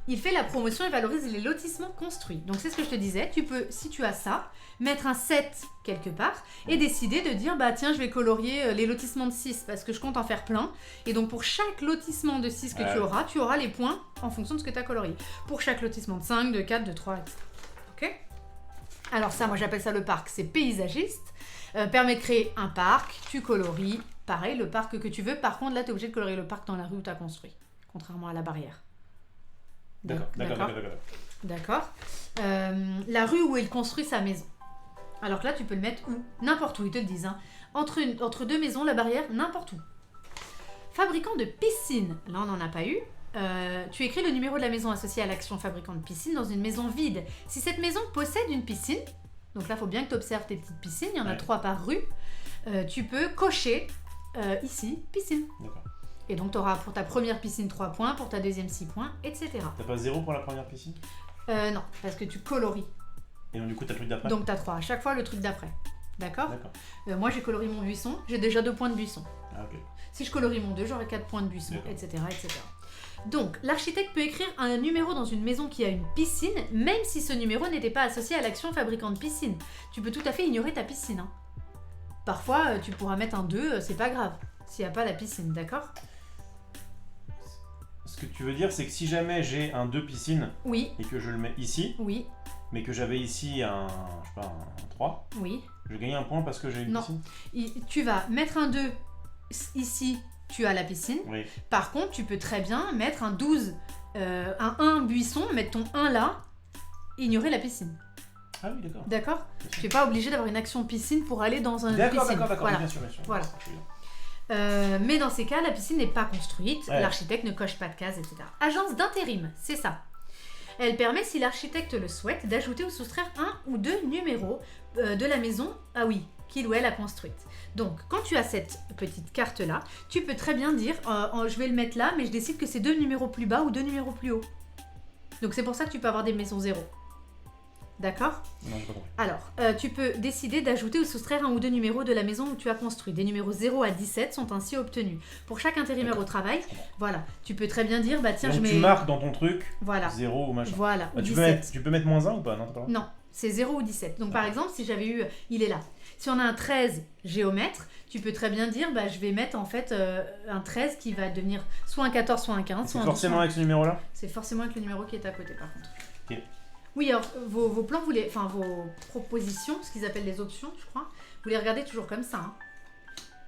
Il fait la promotion et valorise les lotissements construits. Donc c'est ce que je te disais, tu peux, si tu as ça, mettre un 7 quelque part et décider de dire bah tiens je vais colorier les lotissements de 6 parce que je compte en faire plein. Et donc pour chaque lotissement de 6 que tu auras les points en fonction de ce que tu as colorié. Pour chaque lotissement de 5, de 4, de 3, etc. Ok ? Alors ça, moi j'appelle ça le parc, c'est paysagiste. Permet de créer un parc, tu colories, pareil, le parc que tu veux. Par contre, là, tu es obligé de colorier le parc dans la rue où tu as construit, contrairement à la barrière. D'accord. La rue où il construit sa maison. Alors que là, tu peux le mettre où ? N'importe où, ils te le disent. Hein. entre deux maisons, la barrière, n'importe où. Fabricant de piscine, là on n'en a pas eu. Tu écris le numéro de la maison associée à l'action fabricant de piscine dans une maison vide. Si cette maison possède une piscine, donc là il faut bien que tu observes tes petites piscines, il y en a 3 par rue, tu peux cocher ici, piscine. D'accord. Et donc tu auras pour ta première piscine 3 points, pour ta deuxième 6 points, etc. T'as pas 0 pour la première piscine? Non, parce que tu colories. Et donc du coup t'as le truc d'après? Donc t'as 3, à chaque fois le truc d'après. D'accord. Moi j'ai colorié mon buisson, j'ai déjà 2 points de buisson. Ah ok. Si je colorie mon 2, j'aurai 4 points de buisson, etc., etc. Donc, l'architecte peut écrire un numéro dans une maison qui a une piscine, même si ce numéro n'était pas associé à l'action fabricant de piscine. Tu peux tout à fait ignorer ta piscine. Hein. Parfois, tu pourras mettre un 2, c'est pas grave, s'il n'y a pas la piscine, d'accord? Ce que tu veux dire, c'est que si jamais j'ai un 2 piscine, oui, et que je le mets ici, oui, mais que j'avais ici un 3, oui, je gagne un point parce que j'ai une piscine? Tu vas mettre un 2 ici, tu as la piscine. Oui. Par contre, tu peux très bien mettre un 12, un 1 buisson, mettre ton 1 là, ignorer la piscine. Ah oui, d'accord. D'accord. Tu n'es pas obligé d'avoir une action piscine pour aller dans un piscine. D'accord, voilà. Bien sûr. Voilà. Mais dans ces cas, la piscine n'est pas construite, l'architecte ne coche pas de cases, etc. Agence d'intérim, c'est ça. Elle permet, si l'architecte le souhaite, d'ajouter ou soustraire un ou 2 numéros de la maison, qu'il ou elle a construite. Donc, quand tu as cette petite carte-là, tu peux très bien dire, je vais le mettre là, mais je décide que c'est 2 numéros plus bas ou 2 numéros plus haut. Donc, c'est pour ça que tu peux avoir des maisons 0. D'accord? Non, j'ai pas compris. Alors, tu peux décider d'ajouter ou soustraire un ou 2 numéros de la maison où tu as construit. Des numéros 0 à 17 sont ainsi obtenus. Pour chaque intérimaire au travail, voilà. Tu peux très bien dire, tiens, donc, je mets... tu marques dans ton truc, voilà. 0 ou machin. Voilà, ou tu peux mettre moins 1 ou pas? Non, c'est 0 ou 17. Donc, par exemple, si j'avais eu... Il est là. Si on a un 13 géomètre, tu peux très bien dire, je vais mettre en fait un 13 qui va devenir soit un 14, soit un 15. C'est forcément avec ce numéro-là? C'est forcément avec le numéro qui est à côté, par contre. Ok. Oui, alors vos plans, vos propositions, ce qu'ils appellent les options, je crois, vous les regardez toujours comme ça. Hein.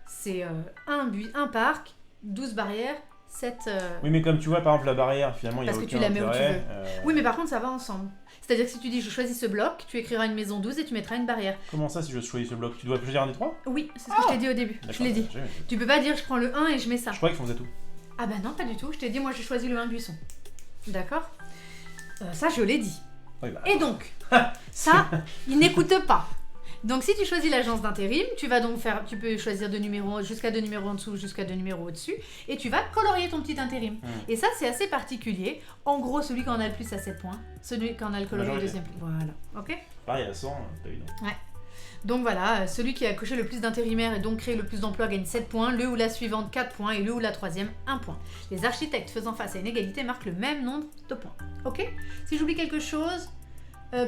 C'est un parc, 12 barrières, 7... Oui, mais comme tu vois, par exemple, la barrière, finalement, il y a aucun intérêt. Parce que tu la mets où tu veux. Oui, mais par contre, ça va ensemble. C'est-à-dire que si tu dis je choisis ce bloc, tu écriras une maison 12 et tu mettras une barrière. Comment ça, si je choisis ce bloc? Tu dois choisir un des 3? Oui, c'est ce que je t'ai dit au début. Je l'ai dit. Tu peux pas dire je prends le 1 et je mets ça. Je croyais qu'ils faisaient tout. Ah non, pas du tout. Je t'ai dit, moi, j'ai choisi le 1 buisson. D'accord. Ça, je l'ai dit. Oui, et donc, ça, il n'écoute pas. Donc, si tu choisis l'agence d'intérim, tu peux choisir 2 numéros jusqu'à 2 numéros en dessous, jusqu'à 2 numéros au-dessus, et tu vas colorier ton petit intérim. Et ça, c'est assez particulier. En gros, celui qui en a le plus a 7 points, celui qui en a le colorié au deuxième. Voilà, ok. Pareil à 100, t'as évident. Ouais. Donc voilà, celui qui a coché le plus d'intérimaires et donc créé le plus d'emplois gagne 7 points, le ou la suivante 4 points et le ou la troisième 1 point. Les architectes faisant face à une égalité marquent le même nombre de points. Ok? Si j'oublie quelque chose,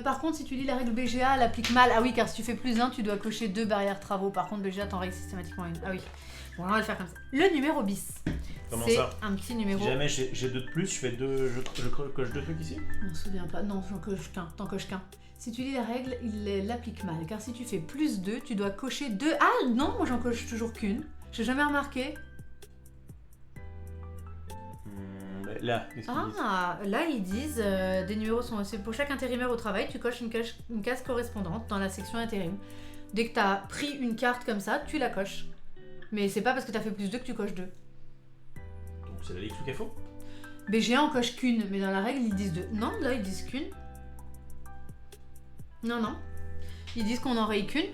par contre si tu lis la règle BGA, elle applique mal. Ah oui, car si tu fais plus 1, tu dois cocher 2 barrières travaux. Par contre BGA t'en règle systématiquement une. Ah oui. Bon, on va le faire comme ça. Le numéro bis. Comment c'est ça? Un petit numéro. Si jamais j'ai 2 de plus, je fais 2, je coche 2 trucs ici? On se souvient pas. Non, j'en coche qu'un. T'en coches qu'un. Si tu lis la règle, il l'applique mal. Car si tu fais plus 2, tu dois cocher 2. Ah non, moi j'en coche toujours qu'une. J'ai jamais remarqué. Là, qu'est-ce qu'ils disent? Là ils disent des numéros sont... C'est pour chaque intérimaire au travail, tu coches une case correspondante dans la section intérim. Dès que tu as pris une carte comme ça, tu la coches. Mais c'est pas parce que tu as fait plus 2 que tu coches 2. Donc c'est la Ligue sous faux? BGA en coche qu'une, mais dans la règle ils disent 2. Non, là ils disent qu'une. Non. Ils disent qu'on n'en raye qu'une.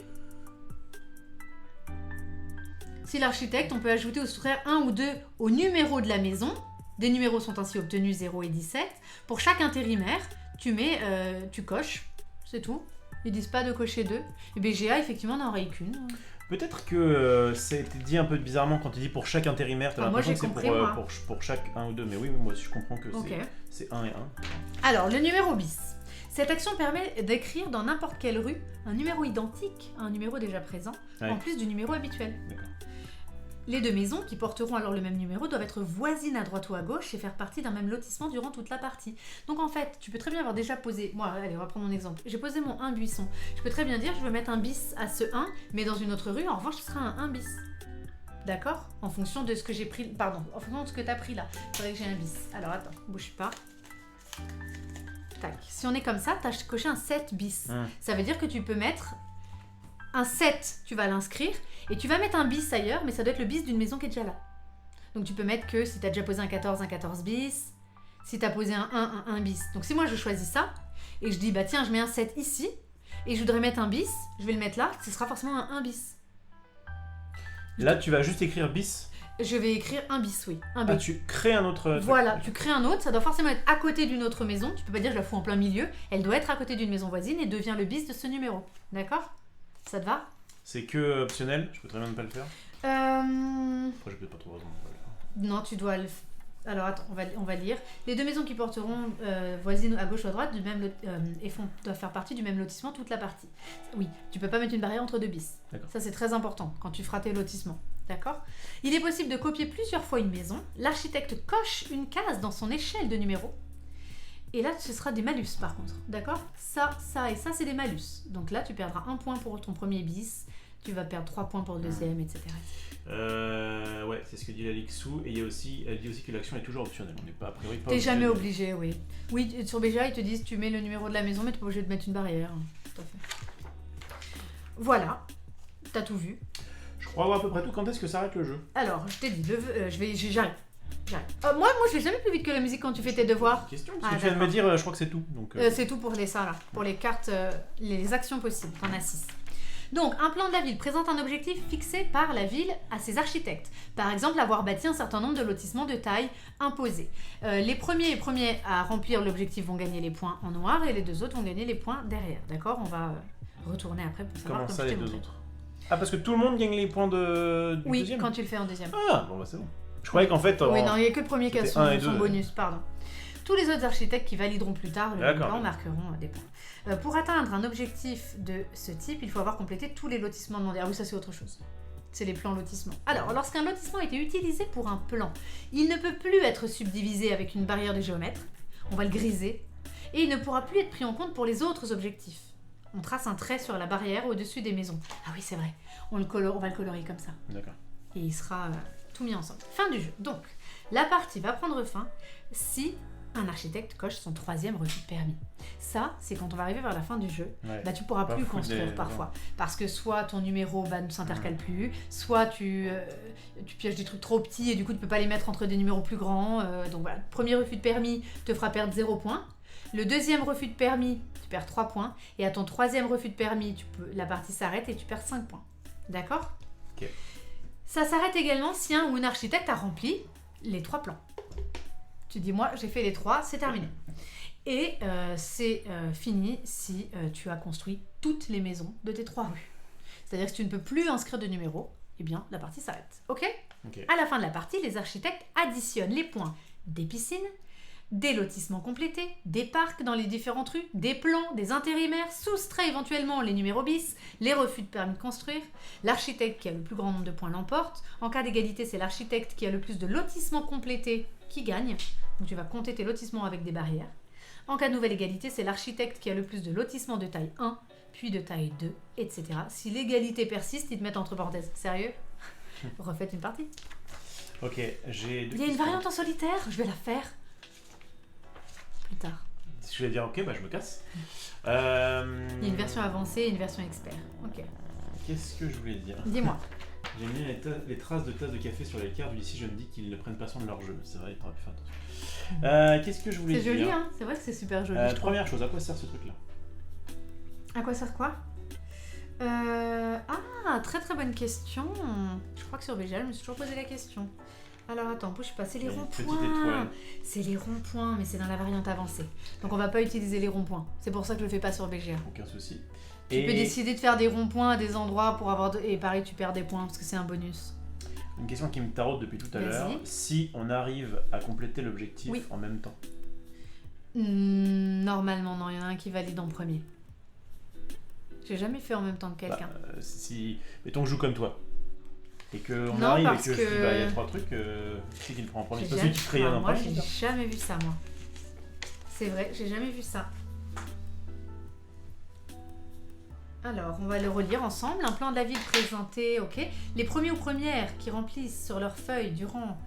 Si l'architecte, on peut ajouter ou soustraire 1 ou 2 au numéro de la maison. Des numéros sont ainsi obtenus 0 et 17. Pour chaque intérimaire, tu coches. C'est tout. Ils disent pas de cocher 2. Et BGA, effectivement, n'en raye qu'une. Peut-être que c'est dit un peu bizarrement quand tu dis pour chaque intérimaire. T'as l'impression que c'est pour chaque 1 ou 2. Mais oui, moi aussi je comprends que c'est 1 et 1. Alors, le numéro bis. Cette action permet d'écrire dans n'importe quelle rue un numéro identique à un numéro déjà présent, en plus du numéro habituel. D'accord. Les 2 maisons, qui porteront alors le même numéro, doivent être voisines à droite ou à gauche et faire partie d'un même lotissement durant toute la partie. Donc en fait, tu peux très bien avoir déjà posé... Moi, allez, on va prendre mon exemple. J'ai posé mon 1 buisson. Je peux très bien dire, je veux mettre un bis à ce 1, mais dans une autre rue, en revanche, ce sera un 1 bis. D'accord? En fonction de ce que j'ai pris... Pardon, en fonction de ce que tu as pris là. Il faudrait que j'ai un bis. Alors attends, bouge pas. Tac. Si on est comme ça, tu as coché un 7 bis. Ça veut dire que tu peux mettre un 7, tu vas l'inscrire et tu vas mettre un bis ailleurs, mais ça doit être le bis d'une maison qui est déjà là. Donc tu peux mettre que si tu as déjà posé un 14 bis, si tu as posé un 1 bis. Donc si moi je choisis ça et je dis bah tiens je mets un 7 ici et je voudrais mettre un bis, je vais le mettre là, ce sera forcément un 1 bis. Là tu vas juste écrire bis. Je vais écrire un bis, oui. Un B. Ah, tu crées un autre... Voilà, tu crées un autre, ça doit forcément être à côté d'une autre maison. Tu peux pas dire je la fous en plein milieu. Elle doit être à côté d'une maison voisine et devient le bis de ce numéro. D'accord ? Ça te va ? C'est que optionnel, je peux très bien ne pas le faire. Après, j'ai peut-être pas trop raison de pas le faire. Non, tu dois le... Alors attends, on va lire. Les 2 maisons qui porteront voisines à gauche ou à droite doivent faire partie du même lotissement toute la partie. Oui, tu peux pas mettre une barrière entre 2 bis. D'accord. Ça c'est très important quand tu feras tes lotissements. D'accord ? Il est possible de copier plusieurs fois une maison. L'architecte coche une case dans son échelle de numéros. Et là, ce sera des malus par contre. D'accord ? Ça et ça, c'est des malus. Donc là, tu perdras 1 point pour ton premier bis. Tu vas perdre 3 points pour le deuxième, etc. Ouais, c'est ce que dit la Lixou. Et elle dit aussi que l'action est toujours optionnelle. On n'est pas a priori pas T'es jamais obligé, oui. Oui, sur BGA, ils te disent tu mets le numéro de la maison, mais t'es pas obligé de mettre une barrière. Tout à fait. Voilà. T'as tout vu. Je crois avoir à peu près tout. Quand est-ce que s'arrête le jeu ? Alors, je t'ai dit, j'arrive. Moi, je vais jamais plus vite que la musique quand tu fais tes devoirs. Question, parce que tu viens de me dire, je crois que c'est tout. Donc, c'est tout pour ça, là. Pour les cartes, les actions possibles. T'en as 6. Donc, un plan de la ville présente un objectif fixé par la ville à ses architectes. Par exemple, avoir bâti un certain nombre de lotissements de taille imposée. Les premiers à remplir l'objectif vont gagner les points en noir et les 2 autres vont gagner les points derrière. D'accord ? On va retourner après pour savoir. Comment ça, les 2 autres ? Ah, parce que tout le monde gagne les points du deuxième ? Oui, quand tu le fais en deuxième. Ah, bon bah c'est bon. Je croyais qu'en fait... Oui, non, il n'y a que le premier qui a son bonus, pardon. Tous les autres architectes qui valideront plus tard le plan marqueront des points. Pour atteindre un objectif de ce type, il faut avoir complété tous les lotissements demandés. Ah oui, ça c'est autre chose. C'est les plans lotissement. Alors, lorsqu'un lotissement a été utilisé pour un plan, il ne peut plus être subdivisé avec une barrière de géomètre. On va le griser. Et il ne pourra plus être pris en compte pour les autres objectifs. On trace un trait sur la barrière au-dessus des maisons. Ah oui, c'est vrai. On va le colorier comme ça. D'accord. Et il sera tout mis ensemble. Fin du jeu. Donc, la partie va prendre fin si un architecte coche son 3e refus de permis. Ça, c'est quand on va arriver vers la fin du jeu. Ouais. Bah, tu pourras plus construire parfois. Parce que soit ton numéro ne s'intercale plus, soit tu pièges des trucs trop petits et du coup tu peux pas les mettre entre des numéros plus grands. Donc voilà, le premier refus de permis te fera perdre 0 points. Le 2e refus de permis, tu perds 3 points. Et à ton 3e refus de permis, la partie s'arrête et tu perds 5 points. D'accord ? Ok. Ça s'arrête également si un ou une architecte a rempli les 3 plans. Tu dis, moi, j'ai fait les 3, c'est terminé. Et c'est fini si tu as construit toutes les maisons de tes 3 rues. C'est-à-dire que si tu ne peux plus inscrire de numéro, eh bien, la partie s'arrête. Ok ? À la fin de la partie, les architectes additionnent les points des piscines, des lotissements complétés, des parcs dans les différentes rues, des plans, des intérimaires, soustrait éventuellement les numéros bis, les refus de permis de construire. L'architecte qui a le plus grand nombre de points l'emporte. En cas d'égalité, c'est l'architecte qui a le plus de lotissements complétés qui gagne. Donc tu vas compter tes lotissements avec des barrières. En cas de nouvelle égalité, c'est l'architecte qui a le plus de lotissements de taille 1, puis de taille 2, etc. Si l'égalité persiste, ils te mettent entre parenthèses. Sérieux ? Refaites une partie. Ok, j'ai... Il y a une variante en solitaire, je vais la faire. Plus tard. Si je vais dire ok, bah je me casse. Il y a une version avancée et une version expert. Ok. Qu'est-ce que je voulais dire ? Dis-moi. J'ai mis les traces de tasses de café sur les cartes. Ici, je me dis qu'ils ne prennent pas soin de leur jeu. C'est vrai, il faudra plus faire attention. Qu'est-ce que je voulais dire ? C'est joli, hein ? C'est vrai que c'est super joli. Première chose, à quoi sert ce truc-là ? À quoi sert quoi ? Très très bonne question. Je crois que sur BGA, je me suis toujours posé la question. Alors attends, bouge pas, c'est les ronds-points. C'est les ronds-points, mais c'est dans la variante avancée. Donc on va pas utiliser les ronds-points. C'est pour ça que je le fais pas sur BGA. Aucun souci. Tu peux décider de faire des ronds-points à des endroits pour avoir... Et pareil, tu perds des points parce que c'est un bonus. Une question qui me taraude depuis tout à l'heure. Si on arrive à compléter l'objectif en même temps. Normalement, non. Il y en a un qui valide en premier. J'ai jamais fait en même temps que quelqu'un. Si... Mettons que je joue comme toi. Et qu'on arrive et que je dis, il y a 3 trucs, qui le prend en premier ? C'est celui qui crée un Moi, j'ai jamais vu ça, moi. C'est vrai, j'ai jamais vu ça. Alors, on va le relire ensemble. Un plan de la ville présenté, ok. Les premiers ou premières qui remplissent sur leur feuille durant...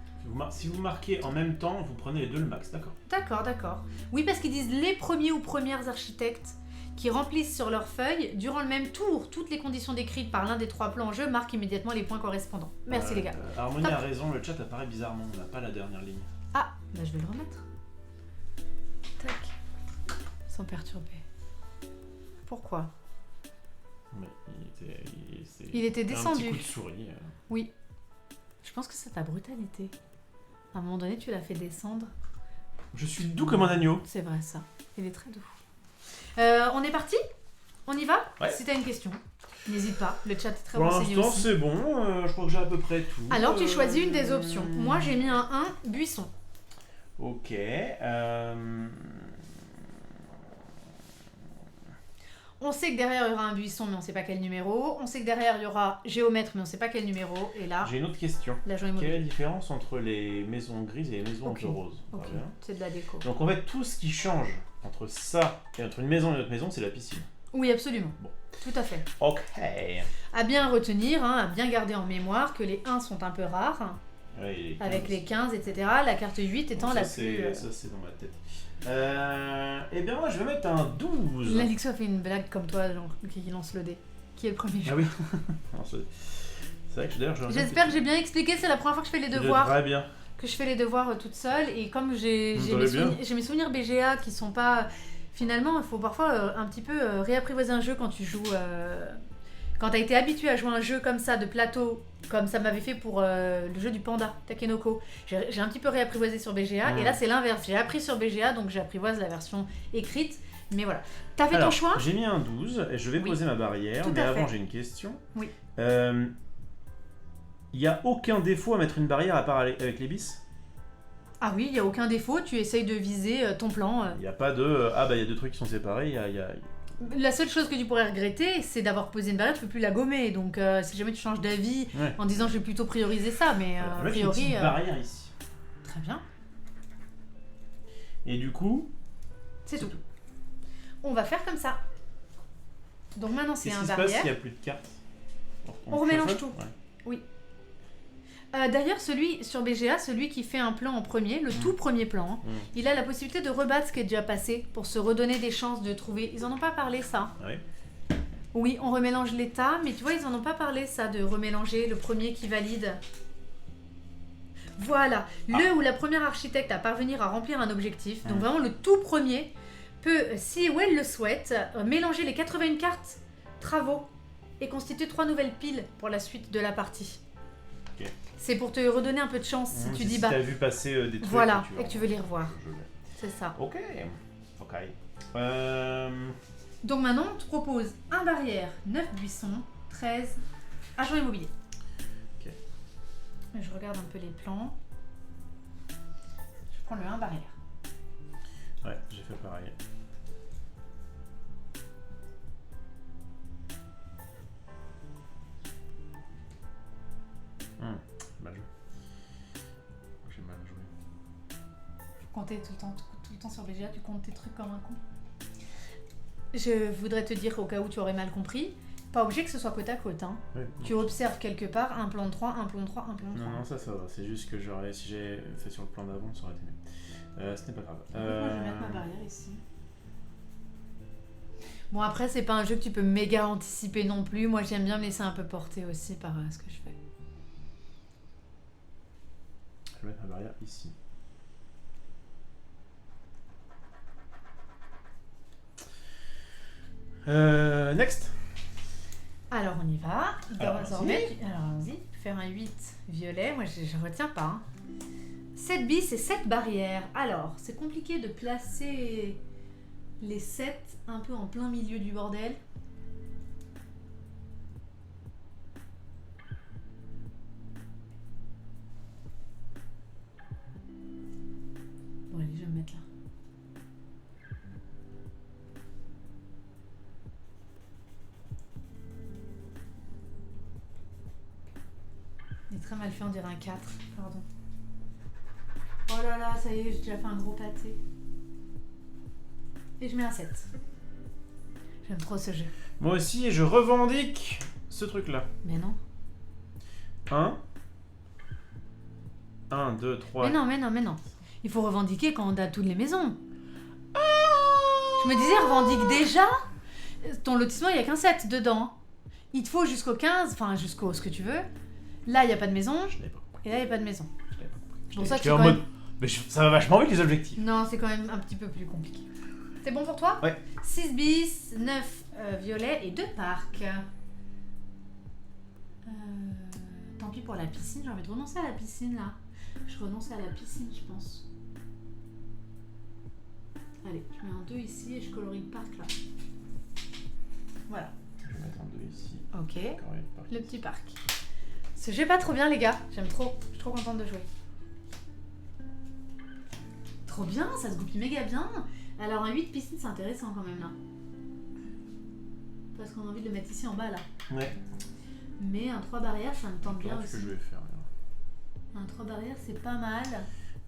Si vous marquez en même temps, vous prenez les 2 le max, d'accord ? D'accord. Oui, parce qu'ils disent les premiers ou premières architectes qui remplissent sur leur feuille durant le même tour toutes les conditions décrites par l'un des 3 plans en jeu marquent immédiatement les points correspondants. Merci les gars. Harmonie a raison, le chat apparaît bizarrement, on n'a pas la dernière ligne. Ah, bah je vais le remettre. Tac. Sans perturber. Pourquoi? Il était descendu. Un petit coup de souris. Oui. Je pense que c'est ta brutalité. À un moment donné, tu l'as fait descendre. Je suis doux comme un agneau. C'est vrai ça. Il est très doux. On est parti? On y va? Ouais. Si t'as une question, n'hésite pas. Le chat est très renseigné aussi. Pour l'instant, c'est bon. Je crois que j'ai à peu près tout. Alors, tu choisis une des options. Moi, j'ai mis un 1, buisson. Ok. On sait que derrière, il y aura un buisson, mais on ne sait pas quel numéro. On sait que derrière, il y aura géomètre, mais on ne sait pas quel numéro. Et là, j'ai une autre question. L'agent immobilier. Quelle est la différence entre les maisons grises et les maisons un peu roses? Ok, c'est de la déco. Donc en fait, tout ce qui change entre ça et entre une maison et une autre maison, c'est la piscine. Oui, absolument. Bon. Tout à fait. Ok. À bien retenir, à bien garder en mémoire que les 1 sont un peu rares. Ouais, avec les 15, etc. La carte 8 étant la plus... Ça, c'est dans ma tête. Eh bien, moi, je vais mettre un 12. L'Alixo a fait une blague comme toi, genre, qui lance le dé. Qui est le premier jeu? Ah oui. C'est vrai que d'ailleurs... J'espère que j'ai bien expliqué, c'est la première fois que je fais les devoirs. Très bien. Que je fais les devoirs toute seule. Et comme j'ai mes souvenirs BGA qui sont pas... Finalement, il faut parfois un petit peu réapprivoiser un jeu quand tu joues... Quand t'as été habitué à jouer un jeu comme ça, de plateau, comme ça m'avait fait pour le jeu du panda, Takenoko, j'ai un petit peu réapprivoisé sur BGA, et là c'est l'inverse, j'ai appris sur BGA, donc j'apprivoise la version écrite, mais voilà. T'as fait ton choix? J'ai mis un 12, et je vais poser ma barrière, mais avant j'ai une question. Oui. Il n'y a aucun défaut à mettre une barrière à part avec les bis? Ah oui, il n'y a aucun défaut, tu essayes de viser ton plan. Il n'y a pas de... Ah bah il y a 2 trucs qui sont séparés, La seule chose que tu pourrais regretter, c'est d'avoir posé une barrière, tu peux plus la gommer. Donc, si jamais tu changes d'avis en disant je vais plutôt prioriser ça, mais a priori. Une petite barrière ici. Très bien. Et du coup. C'est tout. On va faire comme ça. Donc maintenant, c'est un barrière. Qu'est-ce qui se passe s'il n'y a plus de cartes? On remélange tout. Oui. D'ailleurs, sur BGA, celui qui fait un plan en premier, le tout premier plan, il a la possibilité de rebattre ce qui est déjà passé pour se redonner des chances de trouver. Ils en ont pas parlé, ça. Oui. Oui, on remélange l'état, mais tu vois, ils en ont pas parlé, ça, de remélanger le premier qui valide. Voilà, le ou la première architecte à parvenir à remplir un objectif, donc vraiment le tout premier, peut, si ou elle le souhaite, mélanger les 81 cartes travaux et constituer 3 nouvelles piles pour la suite de la partie. Okay. C'est pour te redonner un peu de chance si tu dis si t'as vu passer des trucs. Voilà, et que tu veux les revoir. C'est ça. Ok. Donc maintenant, on te propose un barrière, 9 buissons, 13 agents immobiliers. Ok. Je regarde un peu les plans. Je prends le 1 barrière. Ouais, j'ai fait pareil. Mal joué. J'ai mal joué. Faut compter tout le temps sur BGA, tu comptes tes trucs comme un con. Je voudrais te dire au cas où tu aurais mal compris, pas obligé que ce soit côte à côte. Hein. Ouais, tu observes quelque part un plan de 3, un plan de 3, un plan de 3. Non, ça va. C'est juste que si j'ai fait sur le plan d'avant, ça aurait été mieux. Ce n'est pas grave. Moi, je vais mettre ma barrière ici. Bon, après, c'est pas un jeu que tu peux méga anticiper non plus. Moi, j'aime bien me laisser un peu porter aussi par ce que je fais. Je vais mettre ma barrière ici. Next. Alors, on y va. Alors, allons-y. Faire un 8 violet. Moi, je retiens pas. Hein. 7 bis et 7 barrières. Alors, c'est compliqué de placer les 7 un peu en plein milieu du bordel. Bon, allez, je vais me mettre là. Il est très mal fait, on dirait un 4. Pardon. Oh là là, ça y est, j'ai déjà fait un gros pâté. Et je mets un 7. J'aime trop ce jeu. Moi aussi, je revendique ce truc-là. Mais non. 1, 2, 3. Mais non. Il faut revendiquer quand on a toutes les maisons. Je me disais, revendique déjà. ton lotissement, il n'y a qu'un 7 dedans. Il te faut jusqu'au 15, enfin jusqu'au ce que tu veux. Là, il n'y a pas de maison. Je l'avais pas compris. Et là, il n'y a pas de maison. Je l'avais pas compris. C'est pour ça que J'étais en mode... Mais ça va vachement vite les objectifs. Non, c'est quand même un petit peu plus compliqué. C'est bon pour toi? Ouais. 6 bis, 9 violets et 2 parcs. Tant pis pour la piscine, j'ai envie de renoncer à la piscine là. Je renonce à la piscine, je pense. Allez, je mets un 2 ici et je colorie le parc là. Voilà. Je vais mettre un 2 ici. Ok. Le Ici. petit parc. Ce jeu est pas trop bien les gars, j'aime trop. Je suis trop contente de jouer. Trop bien, ça se goupille méga bien. Alors un 8 piscine c'est intéressant quand même là. Parce qu'on a envie de le mettre ici en bas là. Ouais. Mais un 3 barrières ça me tente bien aussi. C'est ce que je vais faire. Un 3 barrières c'est pas mal.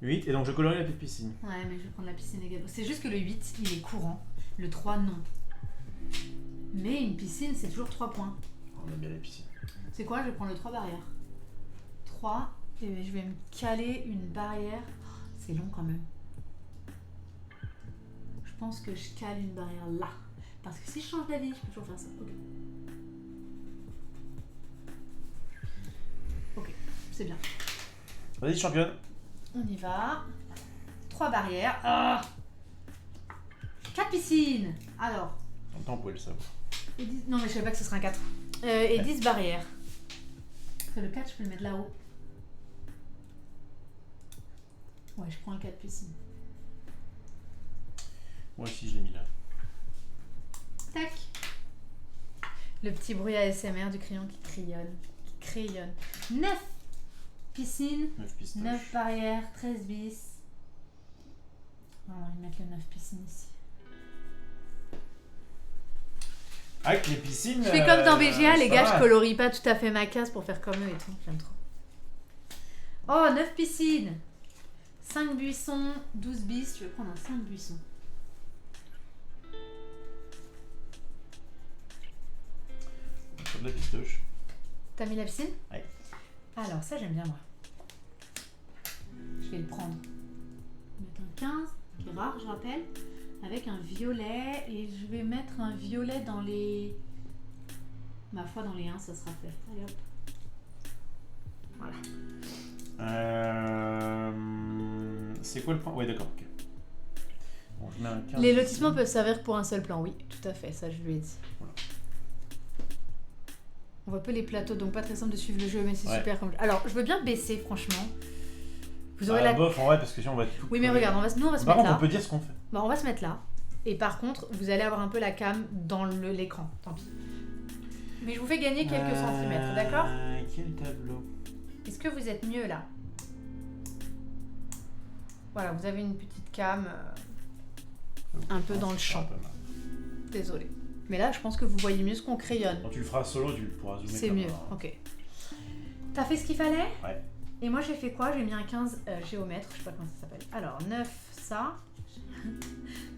8 et donc je colorie la petite piscine. Ouais mais je vais prendre la piscine également. C'est juste que le 8 il est courant. Le 3 non. Mais une piscine c'est toujours 3 points. On aime bien les piscines. C'est quoi? Je vais prendre le 3 barrières. 3 et je vais me caler une barrière. C'est long quand même. Je pense que je cale une barrière là. Parce que si je change d'avis, je peux toujours faire ça. Ok. Ok, c'est bien. Vas-y championne. On y va. 3 barrières. Ah 4 piscines. Alors. En même temps, on pouvait le savoir. Et 10... Non mais je savais pas que ce serait un 4. Et 10 barrières. Parce que le 4, je peux le mettre là-haut. Ouais, je prends le 4 piscines. Moi aussi, je l'ai mis là. Tac. Le petit bruit ASMR du crayon qui crayonne. Qui crayonne. 9 piscines. 9 barrières. 13 bis. Oh, on va mettre le 9 piscines ici. Avec les piscines. Je fais comme dans BGA, les gars, je colorie pas tout à fait ma case pour faire comme eux et tout. J'aime trop. Oh, 9 piscines. 5 buissons, 12 bis. Je vais prendre un 5 buissons. Comme la pistoche. T'as mis la piscine? Ouais. Alors, ça, j'aime bien, moi. Je vais le prendre. Je vais mettre un 15, qui est rare, je rappelle. Avec un violet. Et je vais mettre un violet dans les... Ma foi, dans les 1, ça sera fait. Allez, hop. Voilà. C'est quoi le plan? Ouais, d'accord, ok. Bon, je mets un 15 les lotissements peuvent servir pour un seul plan, oui, tout à fait, ça je lui ai dit. Voilà. On voit peu les plateaux, donc pas très simple de suivre le jeu, mais c'est super comme... Alors, je veux bien baisser, franchement. Vous aurez la... bof, en vrai, parce que sinon on va tout... Oui, mais regarde, nous on va se mettre là. Par contre, on peut dire ce qu'on fait. Bah, on va se mettre là. Et par contre, vous allez avoir un peu la cam dans l'écran, tant pis. Mais je vous fais gagner quelques centimètres, d'accord? Quel tableau? Est-ce que vous êtes mieux là? Voilà, vous avez une petite cam un peu dans le champ. Désolée. Mais là, je pense que vous voyez mieux ce qu'on crayonne. Quand tu le feras solo, tu pourras zoomer. C'est mieux, ok. T'as fait ce qu'il fallait? Ouais. Et moi, j'ai fait quoi? J'ai mis un 15 géomètre, je sais pas comment ça s'appelle. Alors, 9, ça.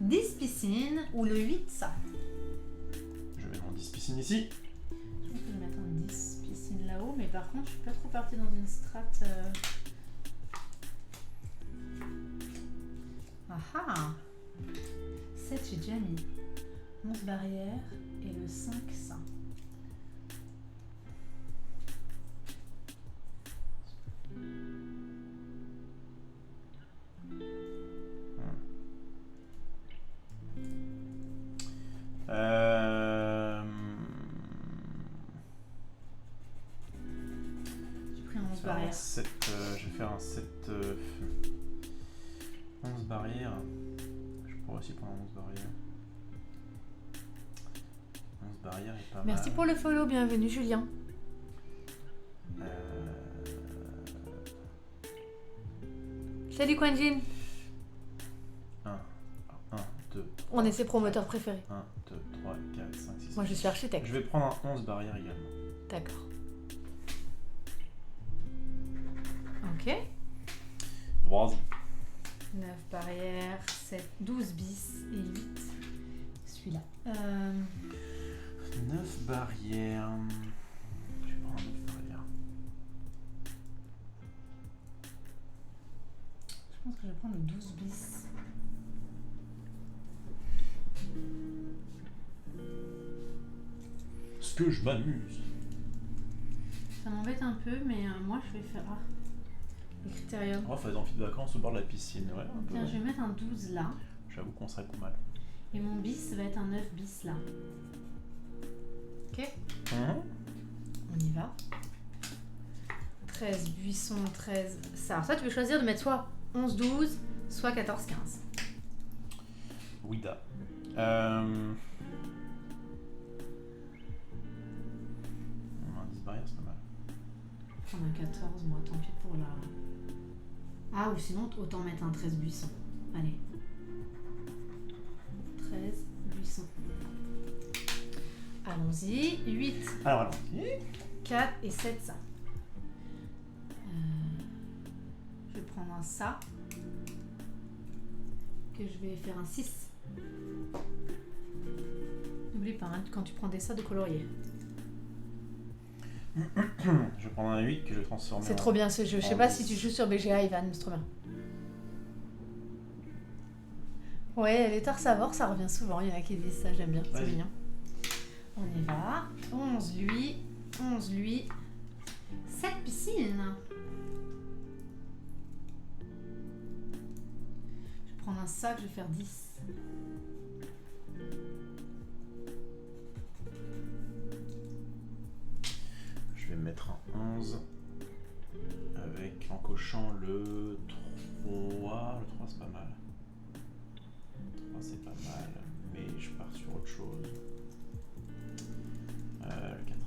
10 piscines, ou le 8, ça. Je vais mon 10 piscines ici. Je pense que je vais mettre un 10 piscines là-haut, mais par contre, je suis pas trop partie dans une strate... Ah 7, j'ai déjà mis 11 barrières et le 5, ça. J'ai pris un 11 barrières. 7, je vais faire un 7... 11 barrières. Je pourrais aussi prendre 11 barrières. 11 barrières est pas mal. Merci pour le follow, bienvenue Julien. Salut Quanjin. 1, 2, on est ses promoteurs préférés. 1, 2, 3, 4, 5, 6. Moi je suis architecte. Je vais prendre un 11 barrières également. D'accord. Ok. Vas-y. 9 barrières, 7, 12 bis et 8. Celui-là. 9 barrières. Je vais prendre 9 barrières. Je pense que je vais prendre le 12 bis. Qu'est-ce que je m'amuse. Ça m'embête un peu, mais moi je vais faire... les critériums. On va faire des amphis de vacances au bord de la piscine, ouais. Tiens, je vais mettre un 12 là. J'avoue qu'on serait pas mal. Et mon bis va être un 9 bis là. Ok. On y va. 13 buissons, 13... ça. Alors ça, tu peux choisir de mettre soit 11, 12, soit 14, 15. Oui, da. Un 10 barrières, c'est pas mal. On a 14, moi, tant pis pour la... Ah, ou sinon, autant mettre un 13 buissons. Allez. 13 buissons. Allons-y. 8. Alors, allons-y. 4 et 7, ça. Je vais prendre un ça. Que je vais faire un 6. N'oublie pas, hein, quand tu prends des ça, de colorier. Je vais prendre un 8 que je vais transformer. C'est trop bien ce jeu. Je sais pas si tu joues sur BGA, Ivan, mais c'est trop bien. Ouais, les Tarsavor, ça revient souvent. Il y en a qui disent ça, j'aime bien. C'est mignon. On y va. 11 lui. 11 lui. 7 piscines. Je vais prendre un sac, je vais faire 10. Je vais mettre un 11 avec en cochant le 3. Le 3 c'est pas mal. Le 3 c'est pas mal, mais je pars sur autre chose. Le 4.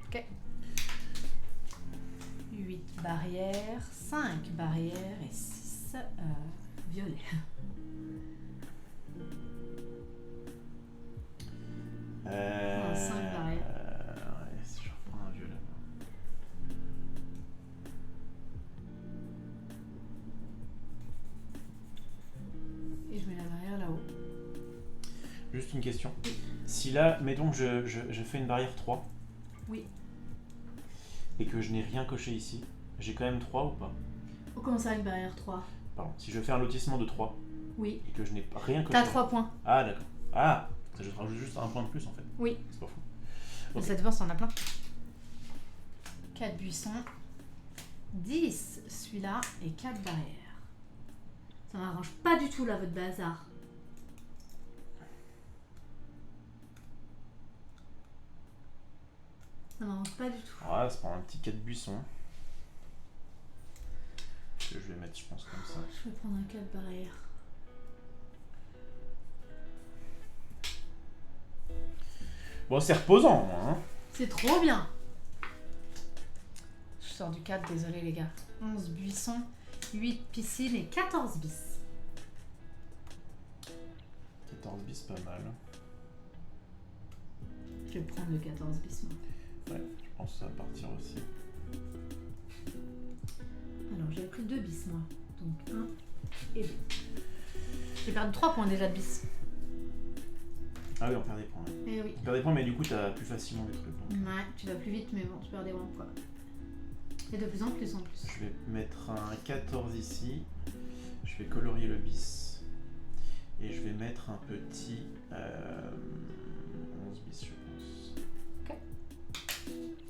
Ok. 8 barrières, 5 barrières et 6 violets. Un 5 barrières. Ouais, si je reprends un violet. Et je mets la barrière là-haut. Juste une question. Si là, mettons que je fais une barrière 3. Oui. Et que je n'ai rien coché ici, j'ai quand même 3 ou pas? Oh, comment ça, une barrière 3? Pardon, si je fais un lotissement de 3. Oui. Et que je n'ai rien coché. T'as 3 points. Ah, d'accord. Ah, je te rajoute juste un point de plus en fait. Oui. C'est pas fou. Okay. Ça dépend si t'en as plein. 4 buissons. 10 celui-là et 4 barrières. Ça m'arrange pas du tout là, votre bazar. Ça m'arrange pas du tout. Ouais, c'est pour un petit 4 buissons. Que je vais mettre, je pense, comme ça. Je vais prendre un 4 barrières. Bon, c'est reposant, moi. Hein. C'est trop bien. Je sors du 4, désolé les gars. 11 buissons, 8 piscines et 14 bis. 14 bis, pas mal. Je vais prendre le 14 bis. Moi. Ouais, je pense que ça va partir aussi. Alors, j'ai pris 2 bis, moi. Donc 1 et 2. J'ai perdu 3 points déjà de bis. Ah oui, on perd des points. Eh oui. On perd des points, mais du coup, t'as plus facilement des trucs. Donc. Ouais, tu vas plus vite, mais bon, tu perds des points, quoi. Et de plus en plus en plus. Je vais mettre un 14 ici. Je vais colorier le bis. Et je vais mettre un petit 11 bis, je pense. Ok.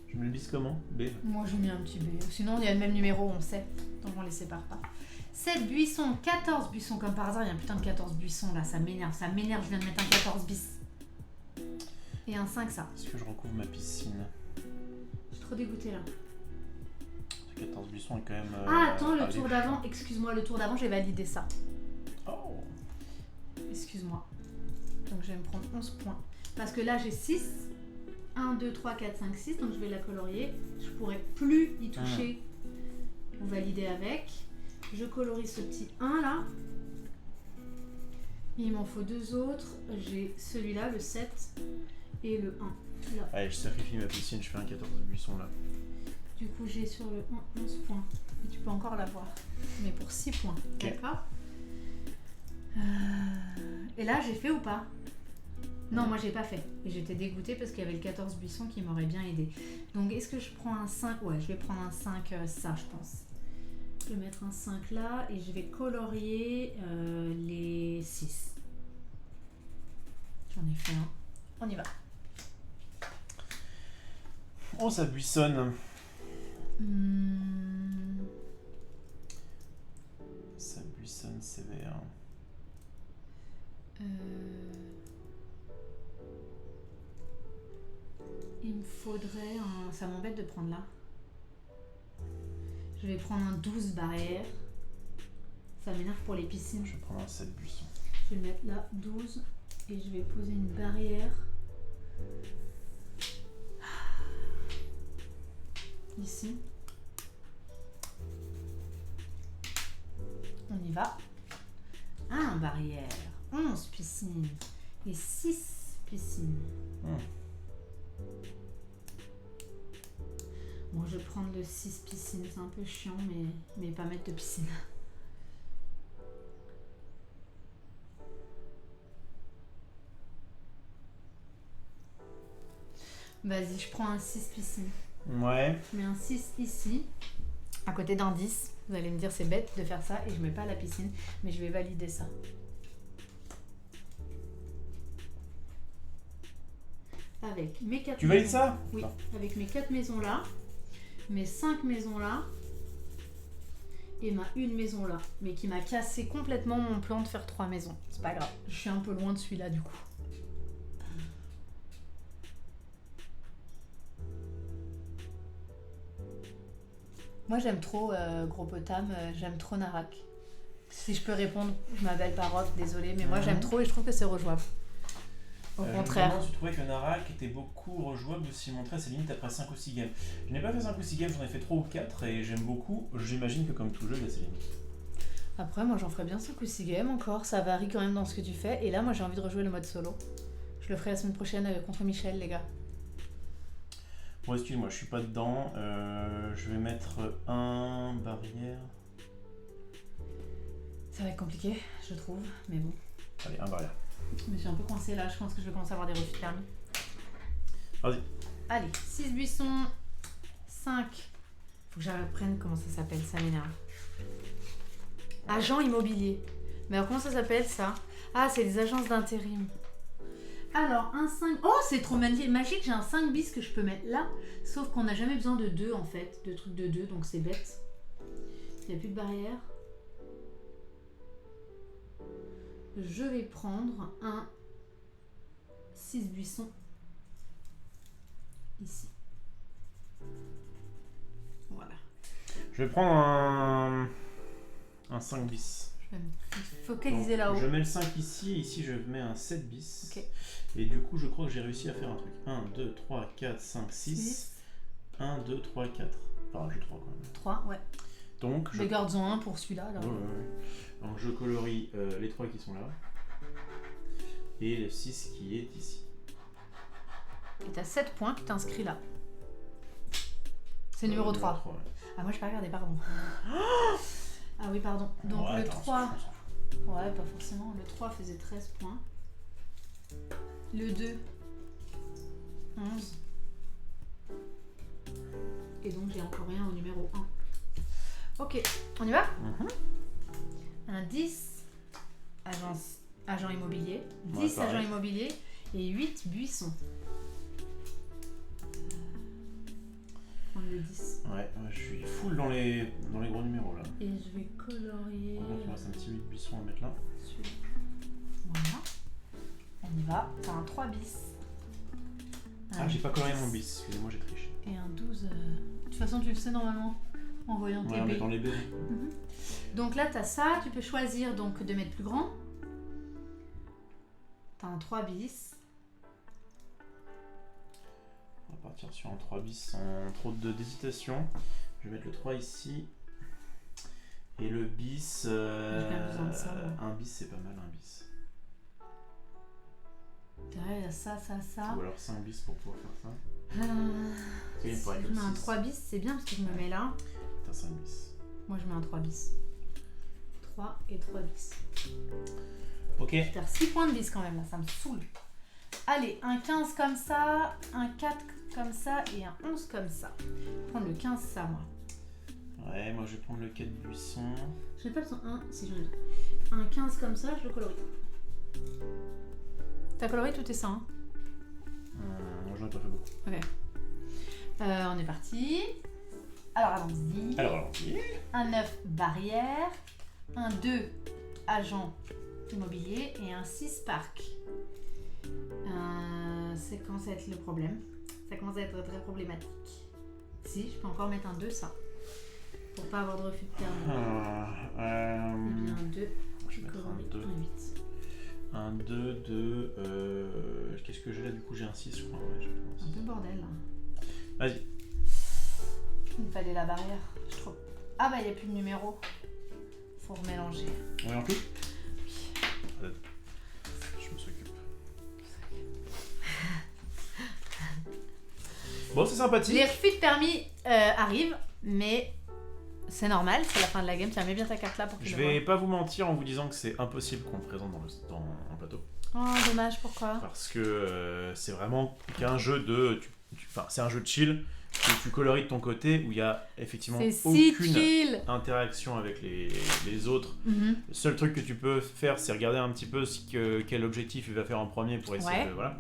Je mets le bis comment? B? Moi, j'ai mis un petit B. Sinon, il y a le même numéro, on sait. Donc, on les sépare pas. 7 buissons, 14 buissons. Comme par hasard, il y a un putain de 14 buissons là. Ça m'énerve, ça m'énerve. Je viens de mettre un 14 bis. Et un 5, ça. Est-ce que je recouvre ma piscine? Je suis trop dégoûtée là. Ce 14 buissons est quand même. Ah, attends, le tour d'avant. Excuse-moi, le tour d'avant, j'ai validé ça. Oh. Excuse-moi. Donc, je vais me prendre 11 points. Parce que là, j'ai 6. 1, 2, 3, 4, 5, 6. Donc, je vais la colorier. Je pourrais plus y toucher ou valider avec. Je colorie ce petit 1 là. Il m'en faut 2 autres. J'ai celui-là, le 7. Et le 1. Là. Allez, je sacrifie ma piscine, je fais un 14 buissons là. Du coup, j'ai sur le 1, 11 points. Et tu peux encore l'avoir. Mais pour 6 points. Okay. D'accord. Et là, j'ai fait ou pas? Non, moi, j'ai pas fait. Et j'étais dégoûtée parce qu'il y avait le 14 buissons qui m'aurait bien aidé. Donc, est-ce que je prends un 5? Ouais, je vais prendre un 5, ça, je pense. Je vais mettre un 5 là et je vais colorier les 6. J'en ai fait un. On y va. Oh, ça buissonne. Ça buissonne sévère. Il me faudrait un... Ça m'embête de prendre là. Je vais prendre un 12 barrières. Ça m'énerve pour les piscines. Je vais prendre un 7 buissons. Je vais mettre là 12 et je vais poser une barrière. Ici. On y va. 1 barrière, 11 piscines et 6 piscines. Bon, je vais prendre le 6 piscines, c'est un peu chiant, mais pas mettre de piscine. Vas-y, je prends un 6 piscines. Ouais. Je mets un 6 ici, à côté d'un 10. Vous allez me dire c'est bête de faire ça et je mets pas la piscine, mais je vais valider ça. Avec mes 4 Tu valides ça? Oui, avec mes 4 maisons là, mes 5 maisons là et ma 1 maison là, mais qui m'a cassé complètement mon plan de faire 3 maisons. C'est pas grave, je suis un peu loin de celui-là du coup. Moi j'aime trop Gros Potam, j'aime trop Narak. Si je peux répondre, je m'appelle Paroc, désolée, mais moi j'aime trop et je trouve que c'est rejouable. Au contraire. Tu trouvais que Narak était beaucoup rejouable s'il montrait ses limites après 5 ou 6 games. Je n'ai pas fait 5 ou 6 games, j'en ai fait 3 ou 4 et j'aime beaucoup. J'imagine que comme tout jeu, il a ses limites. Après, moi j'en ferais bien 5 ou 6 games encore, ça varie quand même dans ce que tu fais. Et là, moi j'ai envie de rejouer le mode solo. Je le ferai la semaine prochaine contre Michel, les gars. Bon, excuse-moi, je suis pas dedans. Je vais mettre un barrière. Ça va être compliqué, je trouve, mais bon. Allez, un barrière. Mais je suis un peu coincée là, je pense que je vais commencer à avoir des refus thermiques. Vas-y. Allez, 6 buissons, 5. Faut que j'apprenne comment ça s'appelle, ça m'énerve. Agent immobilier. Mais alors comment ça s'appelle ça? Ah, c'est des agences d'intérim. Alors, un 5... Oh, c'est trop magique, j'ai un 5 bis que je peux mettre là. Sauf qu'on n'a jamais besoin de 2 en fait, de trucs de 2, donc c'est bête. Il n'y a plus de barrière. Je vais prendre un 6 buissons ici. Voilà. Je vais prendre un 5 bis. Je vais me focaliser là-haut. Je mets le 5 ici, et ici je mets un 7 bis. Okay. Et du coup, je crois que j'ai réussi à faire un truc. 1, 2, 3, 4, 5, 6. 1, 2, 3, 4. Enfin, j'ai 3 quand même. 3, ouais. Donc, je garde-en un pour celui-là. Là. Ouais. Donc, je colorie les 3 qui sont là. Et le 6 qui est ici. Et t'as 7 points qui t'inscrit là. C'est numéro 3. 3 ouais. Ah, moi, je n'ai pas regardé, pardon. Ah oui, pardon. Donc, ouais, le 3... Ouais, pas forcément. Le 3 faisait 13 points. Le 2, 11. Et donc, j'ai encore rien au numéro 1. Ok, on y va? Un 10, agent immobilier. 10 agents immobiliers et 8 buissons. Prendre le 10. Ouais, je suis full dans les gros numéros là. Et je vais colorier... Donc, il me reste un petit 8 buissons à mettre là. Voilà. On y va. T'as un 3 bis. Ah, j'ai pas colorié mon bis. Excusez-moi, j'ai triché. Et un 12. De toute façon, tu le sais normalement en voyant tes en mettant les baies. Donc là, t'as ça. Tu peux choisir donc de mettre plus grand. T'as un 3 bis. On va partir sur un 3 bis sans trop d'hésitation. Je vais mettre le 3 ici. Et le bis. J'ai pas besoin de ça. Un bis, c'est pas mal, un bis. Il y a ça. Ou alors 5 bis pour pouvoir faire ça. Si je mets un 3 bis, c'est bien parce que je me mets là. T'as 5 bis. Moi, je mets un 3 bis. 3 et 3 bis. Ok. Je vais faire 6 points de bis quand même, là, ça me saoule. Allez, un 15 comme ça, un 4 comme ça et un 11 comme ça. Je vais prendre le 15, ça, moi. Ouais, moi je vais prendre le 4 buissons. J'ai pas besoin un, si j'en ai deux. Un 15 comme ça, je le colorie. T'as coloré tout et ça, hein? J'en ai pas fait beaucoup. Ok. On est parti. Alors allons-y. Un 9 barrière, un 2 agent immobilier et un 6 parc. C'est quand ça va être le problème. Ça commence à être très problématique. Si, je peux encore mettre un 2 ça. Pour pas avoir de refus de permis. Et bien un 2. Je vais mettre un 2. Un 2 de... qu'est-ce que j'ai là du coup? J'ai un 6 je crois. Ouais, je pense. Un peu bordel là. Vas-y. Il me fallait la barrière. Je trouve. Ah bah il n'y a plus de numéro. Faut remélanger. On est en tout? Oui. Je me s'occupe. Bon, c'est sympathique. Les refus de permis arrivent, mais c'est normal, c'est la fin de la game. Tiens, mets bien ta carte là pour que je vais pas vous mentir en vous disant que c'est impossible qu'on le présente dans un plateau. Oh, dommage, pourquoi? Parce que c'est vraiment qu'un jeu de... Enfin, c'est un jeu de chill que tu coloris de ton côté où il y a effectivement aucune interaction avec les autres. Le seul truc que tu peux faire, c'est regarder un petit peu quel objectif il va faire en premier pour essayer de... Voilà.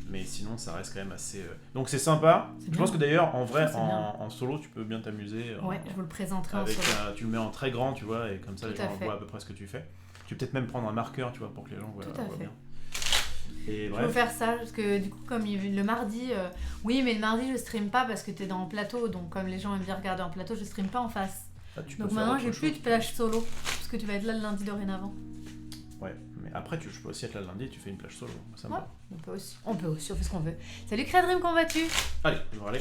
Mais sinon, ça reste quand même assez... Donc c'est sympa. Je pense que d'ailleurs, en vrai, en solo, tu peux bien t'amuser. Ouais, je vous le présenterai avec en solo. tu le mets en très grand, tu vois, et comme ça, les gens voient à peu près ce que tu fais. Tu peux peut-être même prendre un marqueur, tu vois, pour que les gens voient bien. Et je veux faire ça, parce que du coup, comme le mardi... Oui, mais le mardi, je stream pas parce que t'es dans le plateau. Donc comme les gens aiment bien regarder en plateau, je stream pas en face. Donc maintenant, j'ai plus de plage solo. Parce que tu vas être là le lundi dorénavant. Ouais, mais après, je peux aussi être là le lundi et tu fais une plage solo. Ça me va. On peut aussi, on fait ce qu'on veut. Salut Créadream, comment vas-tu? Allez, on va aller.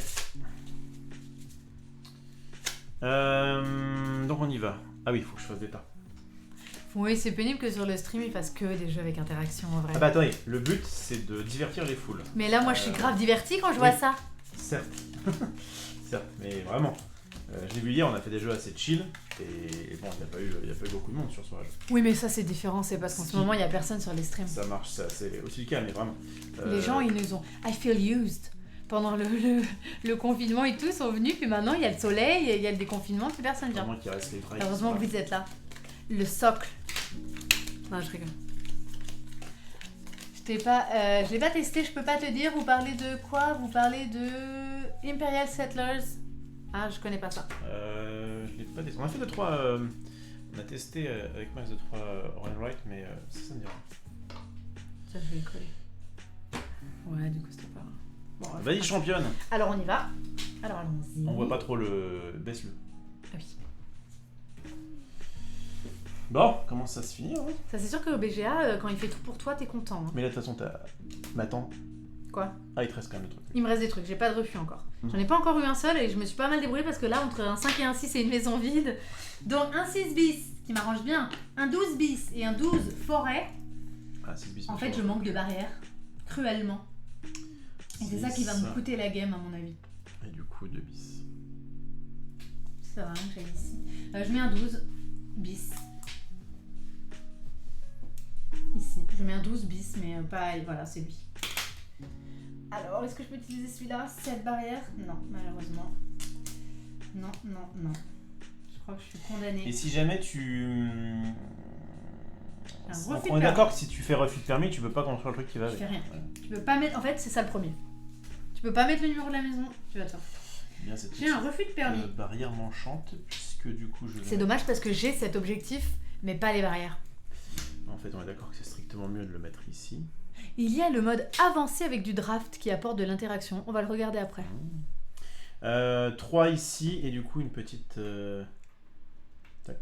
Donc on y va. Ah oui, il faut que je fasse des tas. Oui, c'est pénible que sur le stream, ils fassent que des jeux avec interaction en vrai. Ah bah attendez, le but c'est de divertir les foules. Mais là, moi je suis grave divertie quand je vois ça. Certes. Certes, mais vraiment. Je l'ai vu hier, on a fait des jeux assez chill. Et bon, il n'y a pas eu beaucoup de monde sur ce jeu. Oui, mais ça c'est différent, c'est parce qu'en ce moment il n'y a personne sur les streams. Ça marche, ça, c'est aussi le cas, mais vraiment. Les gens, ils nous ont. I feel used. Pendant le confinement et tout, sont venus, puis maintenant il y a le soleil, il y a le déconfinement, plus personne vient. Heureusement que vous êtes là. Le socle. Non, je rigole. Je l'ai pas testé, je peux pas te dire. Vous parlez de quoi? Vous parlez de Imperial Settlers. Ah, je connais pas ça. Je l'ai pas testé. On a fait 2-3. On a testé avec Max 2-3 Run Right, mais ça me dit rien. Ça, je vais coller. Ouais, du coup, c'était pas. Bon, vas-y, championne. Alors, on y va. Alors, allons-y. On voit pas trop le. Baisse-le. Ah oui. Bon, comment ça se finit, hein? Ça, c'est sûr qu'au BGA, quand il fait tout pour toi, t'es content. Hein. Mais là, de toute façon, t'as. Mais attends. Quoi? Ah, il te reste quand même des trucs. Il me reste des trucs, j'ai pas de refus encore. J'en ai pas encore eu un seul et je me suis pas mal débrouillée parce que là, entre un 5 et un 6, c'est une maison vide. Donc, un 6 bis, qui m'arrange bien, un 12 bis et un 12 forêt. Ah, 6 bis. En fait, je manque de barrières, cruellement. Et c'est ça qui va me coûter la game, à mon avis. Et du coup, 2 bis. Ça va, j'aille ici. Je mets un 12 bis. Ici. Je mets un 12 bis, mais pas. Voilà, c'est lui. Alors, est-ce que je peux utiliser celui-là? 7 barrières? Non, malheureusement. Non. Je crois que je suis condamnée. Et si jamais tu... On est d'accord que si tu fais refus de permis, tu peux pas construire le truc qui va avec. Je fais rien. Ouais. Tu peux pas mettre... En fait, c'est ça le premier. Tu peux pas mettre le numéro de la maison, tu vas te faire. J'ai un refus de permis. Barrière manchante, puisque du coup je... C'est dommage parce que j'ai cet objectif, mais pas les barrières. En fait, on est d'accord que c'est strictement mieux de le mettre ici. Il y a le mode avancé avec du draft qui apporte de l'interaction. On va le regarder après. 3 ici et du coup une petite... Tac.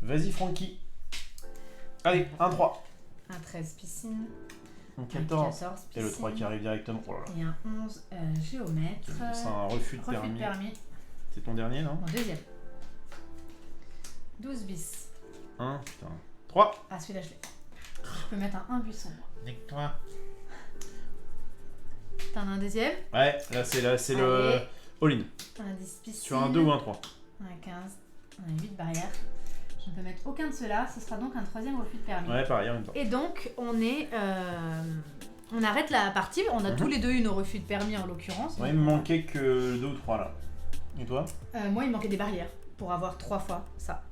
Vas-y Francky. Allez, un 3. Un 13 piscine. Un 14 piscine. Et le 3 qui arrive directement. Oh là là. Et un 11 géomètre. C'est un refus de permis. C'est ton dernier, non? Mon deuxième. 12 bis. 1, putain. 3. Ah, celui-là, je l'ai. Je peux mettre un buisson. Nique-toi. T'en as un deuxième? Ouais, là c'est le all-in. Un 10 piscine. Sur un 2 ou un 3. Un 15. On a 8 barrières. Je ne peux mettre aucun de ceux-là. Ce sera donc un troisième refus de permis. Ouais, pareil en même temps. Et donc, on arrête la partie. On a tous les deux eu nos refus de permis en l'occurrence. Ouais, il me manquait que 2 ou 3 là. Et toi? Moi, il me manquait des barrières pour avoir 3 fois ça.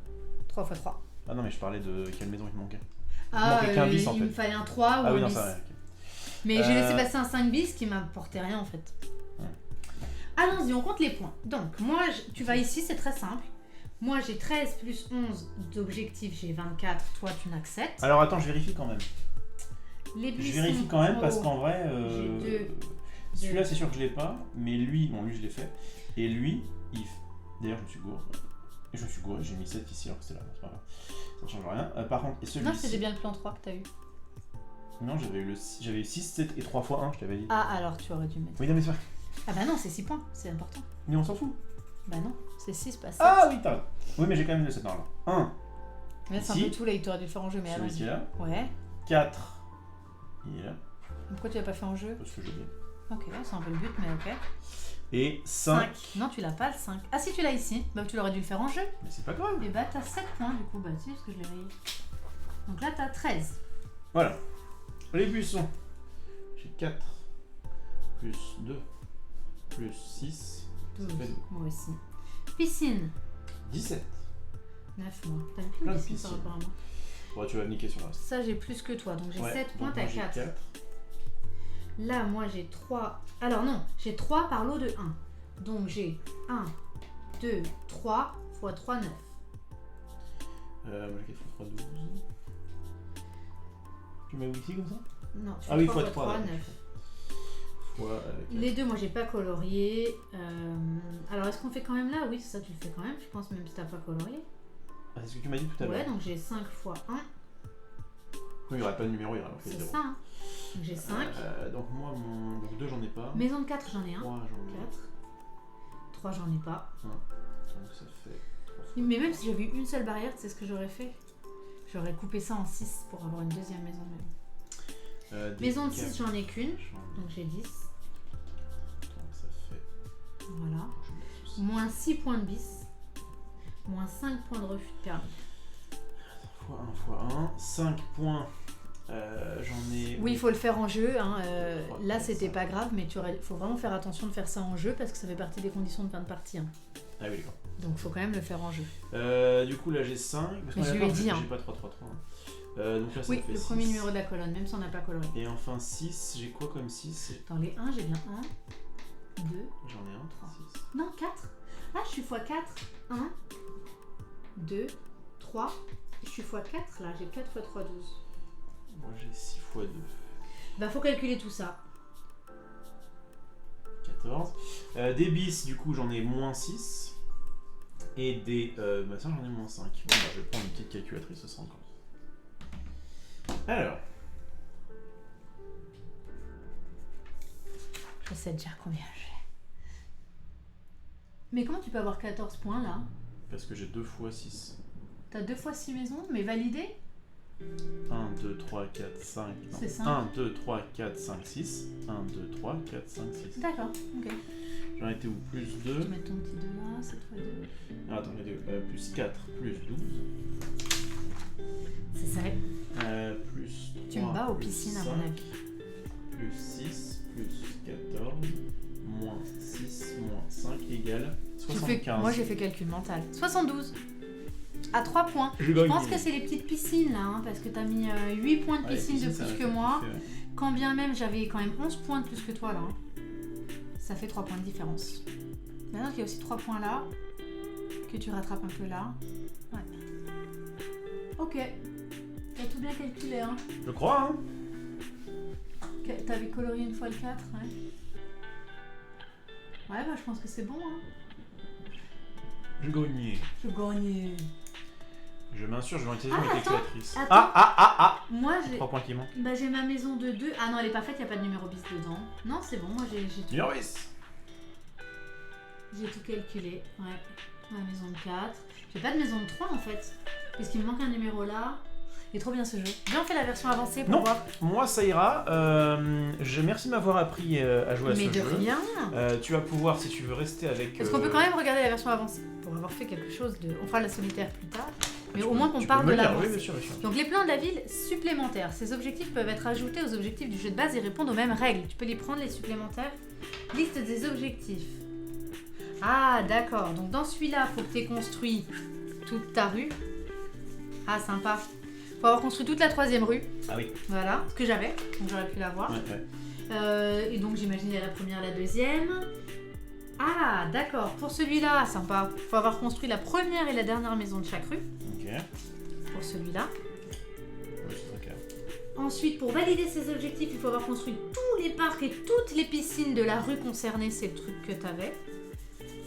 3 fois 3. Ah non, mais je parlais de quelle maison il te manquait. Ah, il me fallait un 3 ou un bis. Ça, okay. Mais j'ai laissé passer un 5 bis qui m'apportait rien en fait. allons-y, on compte les points. Donc, moi, tu vas ici, c'est très simple. Moi, j'ai 13 plus 11 d'objectifs, j'ai 24. Toi, tu n'as que 7. Alors, attends, je vérifie quand même. Les buissons, je vérifie quand même parce haut. qu'en vrai, celui-là, c'est sûr que je l'ai pas. Mais lui, bon, lui, je l'ai fait. Et lui, d'ailleurs, je me suis gouré. J'ai mis 7 ici alors que c'est là. C'est pas grave. Ça ne change rien. Par contre, et celui-ci... Non, c'était bien le plan 3 que tu as eu. Non, j'avais eu 6, 7 et 3 fois 1, je t'avais dit. Ah, alors tu aurais dû mettre. Oui, non, mais c'est vrai. Ah bah non, c'est 6 points, c'est important. Mais on s'en fout. Bah non, c'est 6, pas 7. Ah oui, t'as raison. Oui, mais j'ai quand même le 7 là. 1. Mais c'est un peu tout là, il t'aurait dû le faire en jeu, mais celui qui est là. Ouais. 4. Il est là. Pourquoi tu l'as pas fait en jeu? Parce que j'ai oublié. Ok, c'est un peu le but, mais ok. Et 5. Non, tu l'as pas le 5. Ah si, tu l'as ici. Bah tu l'aurais dû le faire en jeu. Mais c'est pas grave. Et bah t'as 7 points du coup, bah si, parce que je l'ai rayé. Donc là t'as 13. Voilà. Les buissons. J'ai 4. Plus 2. Plus 6. 12. Moi aussi. Piscine. 17. 9 mois. T'as plus de piscine par rapport à moi. Bon, tu vas me niquer sur le reste. Ça j'ai plus que toi, donc j'ai 7 points, t'as 4. Là, moi j'ai 3. Alors non, j'ai 3 par lot de 1. Donc j'ai 1, 2, 3 x 3, 9. Moi j'ai 4 x 3, 12. Tu mets ici comme ça? Non, tu fais 3 x 3, 9. Les deux, moi j'ai pas colorié. Alors est-ce qu'on fait quand même là? Oui, ça tu le fais quand même, je pense, même si t'as pas colorié. Ah, c'est ce que tu m'as dit tout à l'heure. Ouais, donc j'ai 5 x 1. Oui, il n'y aurait pas de numéro, il y aurait c'est ça, hein. Donc j'ai 5. Donc moi, donc 2 j'en ai pas. Maison de 4 j'en ai 1. 3 j'en ai 4. 3 j'en ai pas. 1. Donc ça fait 3 fois. Mais même si j'avais eu une seule barrière, c'est ce que j'aurais fait. J'aurais coupé ça en 6 pour avoir une deuxième maison même. Maison de 6 j'en ai qu'une. Donc j'ai 10. Donc ça fait... Voilà. Moins 6 points de bis. Moins 5 points de refus de permis. x1 x 1. 5 points. J'en ai... Oui, il faut le faire en jeu. Hein. 3, là, 4, c'était 5. pas grave, mais il faut vraiment faire attention de faire ça en jeu parce que ça fait partie des conditions de fin de partie. Hein. Ah oui, d'accord. Donc, il faut quand même le faire en jeu. Du coup, là, j'ai 5. Parce mais je lui ai dit. J'ai pas 3, 3, 3. Donc là, ça oui, fait le 6. premier numéro de la colonne, même si on n'a pas coloré. Et enfin 6, j'ai quoi comme 6? Dans les 1, j'ai bien 1, 2, j'en ai 1, 3, 6. Non, 4. Ah, je suis x4. 1, 2, 3. Je suis x4 là, j'ai 4 x 3, 12. Moi j'ai 6 x 2. Bah, faut calculer tout ça. 14. Des bis, du coup, j'en ai moins 6. Et des. Bah, ça, j'en ai moins 5. Bon, bah, je vais prendre une petite calculatrice, ce sera encore. Alors. Je sais déjà combien j'ai. Mais comment tu peux avoir 14 points là? Parce que j'ai 2 x 6. T'as 2 x 6 maisons, mais validées? 1, 2, 3, 4, 5. C'est 5. 1, 2, 3, 4, 5, 6. 1, 2, 3, 4, 5, 6. D'accord, ok. J'en étais où? Plus 2. Tu mets ton petit 2 là, c'est toi 2. Ah, attends, plus 4, plus 12. C'est ça. Plus 3. Tu me bats aux piscines, à mon avis. Plus 6, plus 14, moins 6, moins 5 égale 75. Moi j'ai fait calcul mental. 72. À 3 points. Je pense que c'est les petites piscines là, hein, parce que t'as mis 8 points de piscine de plus que moi. Quand bien même j'avais quand même 11 points de plus que toi là. Hein. Ça fait 3 points de différence. Maintenant qu'il y a aussi 3 points là, que tu rattrapes un peu là. Ouais. Ok. T'as tout bien calculé, hein. Je crois, hein. T'avais colorié une fois le 4, ouais. Ouais, bah je pense que c'est bon, hein. Je gagnais. Je gagnais. Je m'assure, je vais utiliser ma calculatrice. Moi j'ai... 3 points qui manquent. Bah j'ai ma maison de 2. Ah non, elle est pas faite, il n'y a pas de numéro bis dedans. Non, c'est bon, moi j'ai tout... Numéro bis. J'ai tout calculé, ouais. Ma maison de 4. J'ai pas de maison de 3 en fait. Puisqu'il me manque un numéro là. Il est trop bien ce jeu. Viens, on fait la version avancée pour voir. Moi ça ira. Merci de m'avoir appris à jouer à ce jeu. Mais de rien. Tu vas pouvoir, si tu veux, rester avec... Est-ce qu'on peut quand même regarder la version avancée pour avoir fait quelque chose de... On fera la solitaire plus tard. Mais au moins qu'on parle de l'avancée. Oui, bien sûr, bien sûr. Donc les plans de la ville supplémentaires. Ces objectifs peuvent être ajoutés aux objectifs du jeu de base et répondent aux mêmes règles. Tu peux les prendre, les supplémentaires. Liste des objectifs. Ah, d'accord. Donc dans celui-là, il faut que tu aies construit toute ta rue. Ah, sympa. Faut avoir construit toute la 3e rue. Ah oui. Voilà, ce que j'avais. Donc j'aurais pu l'avoir. Ouais. Et donc j'imagine il y a la première, la deuxième. Ah, d'accord. Pour celui-là, sympa. Il faut avoir construit la première et la dernière maison de chaque rue. Ok. Pour celui-là. Oui, c'est très clair. Ensuite, pour valider ces objectifs, il faut avoir construit tous les parcs et toutes les piscines de la rue concernée. C'est le truc que tu avais.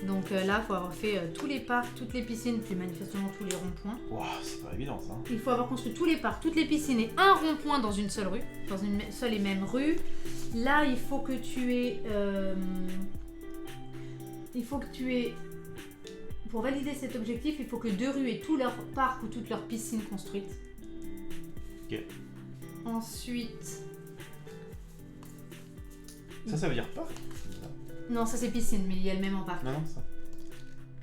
Donc là, il faut avoir fait tous les parcs, toutes les piscines, puis manifestement tous les ronds-points. Wow, c'est pas évident ça. Il faut avoir construit tous les parcs, toutes les piscines et un rond-point dans une seule rue, dans une seule et même rue. Là, il faut que tu aies... Pour valider cet objectif, il faut que 2 rues aient tous leurs parcs ou toutes leurs piscines construites. Ok. Ensuite... Ça veut dire parc? Non, ça c'est piscine, mais il y a le même en parc. Non, ça.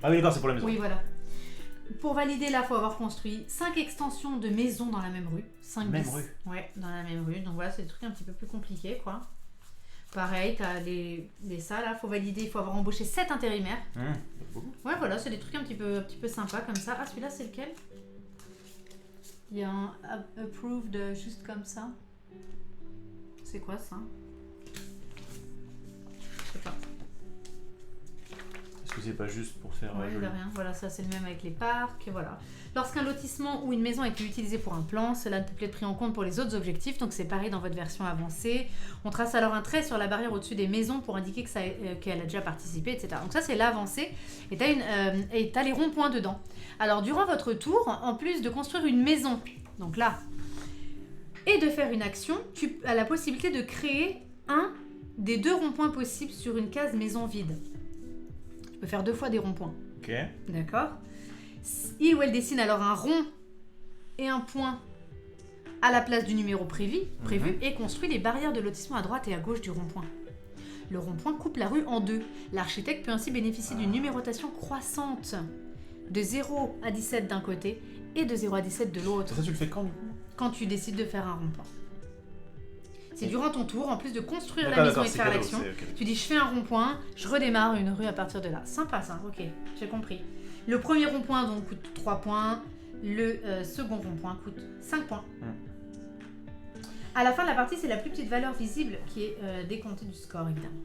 Ah oui, d'accord, c'est pour la maison. Oui, voilà. Pour valider, là, il faut avoir construit 5 extensions de maisons dans la même rue. 5 même bis. rue. Ouais, dans la même rue. Donc voilà, c'est des trucs un petit peu plus compliqués, quoi. Pareil, t'as les ça, là, il faut valider, il faut avoir embauché 7 intérimaires. Beaucoup. Ouais, voilà, c'est des trucs un petit peu sympas comme ça. Ah, celui-là, c'est lequel? Il y a un approved juste comme ça. C'est quoi, ça? Je sais pas. Est-ce que c'est pas juste pour faire Ouais, de rien. Voilà, ça c'est le même avec les parcs, voilà. Lorsqu'un lotissement ou une maison est utilisé pour un plan, cela ne peut plus être pris en compte pour les autres objectifs, donc c'est pareil dans votre version avancée. On trace alors un trait sur la barrière au-dessus des maisons pour indiquer qu'elle a déjà participé, etc. Donc ça c'est l'avancée, et t'as les ronds-points dedans. Alors durant votre tour, en plus de construire une maison, donc là, et de faire une action, tu as la possibilité de créer un des 2 ronds-points possibles sur une case maison vide. Tu peux faire 2 fois des ronds-points. Ok. D'accord. Il ou elle dessine alors un rond et un point à la place du numéro prévu et construit les barrières de lotissement à droite et à gauche du rond-point. Le rond-point coupe la rue en 2. L'architecte peut ainsi bénéficier d'une numérotation croissante de 0 à 17 d'un côté et de 0 à 17 de l'autre. Ça, tu le fais quand, du coup? Quand tu décides de faire un rond-point. C'est durant ton tour, en plus de construire la maison et de faire l'action, tu dis je fais un rond-point, je redémarre une rue à partir de là. Sympa ça, ok, j'ai compris. Le premier rond-point donc coûte 3 points, le second rond-point coûte 5 points. À la fin de la partie, c'est la plus petite valeur visible qui est décomptée du score évidemment.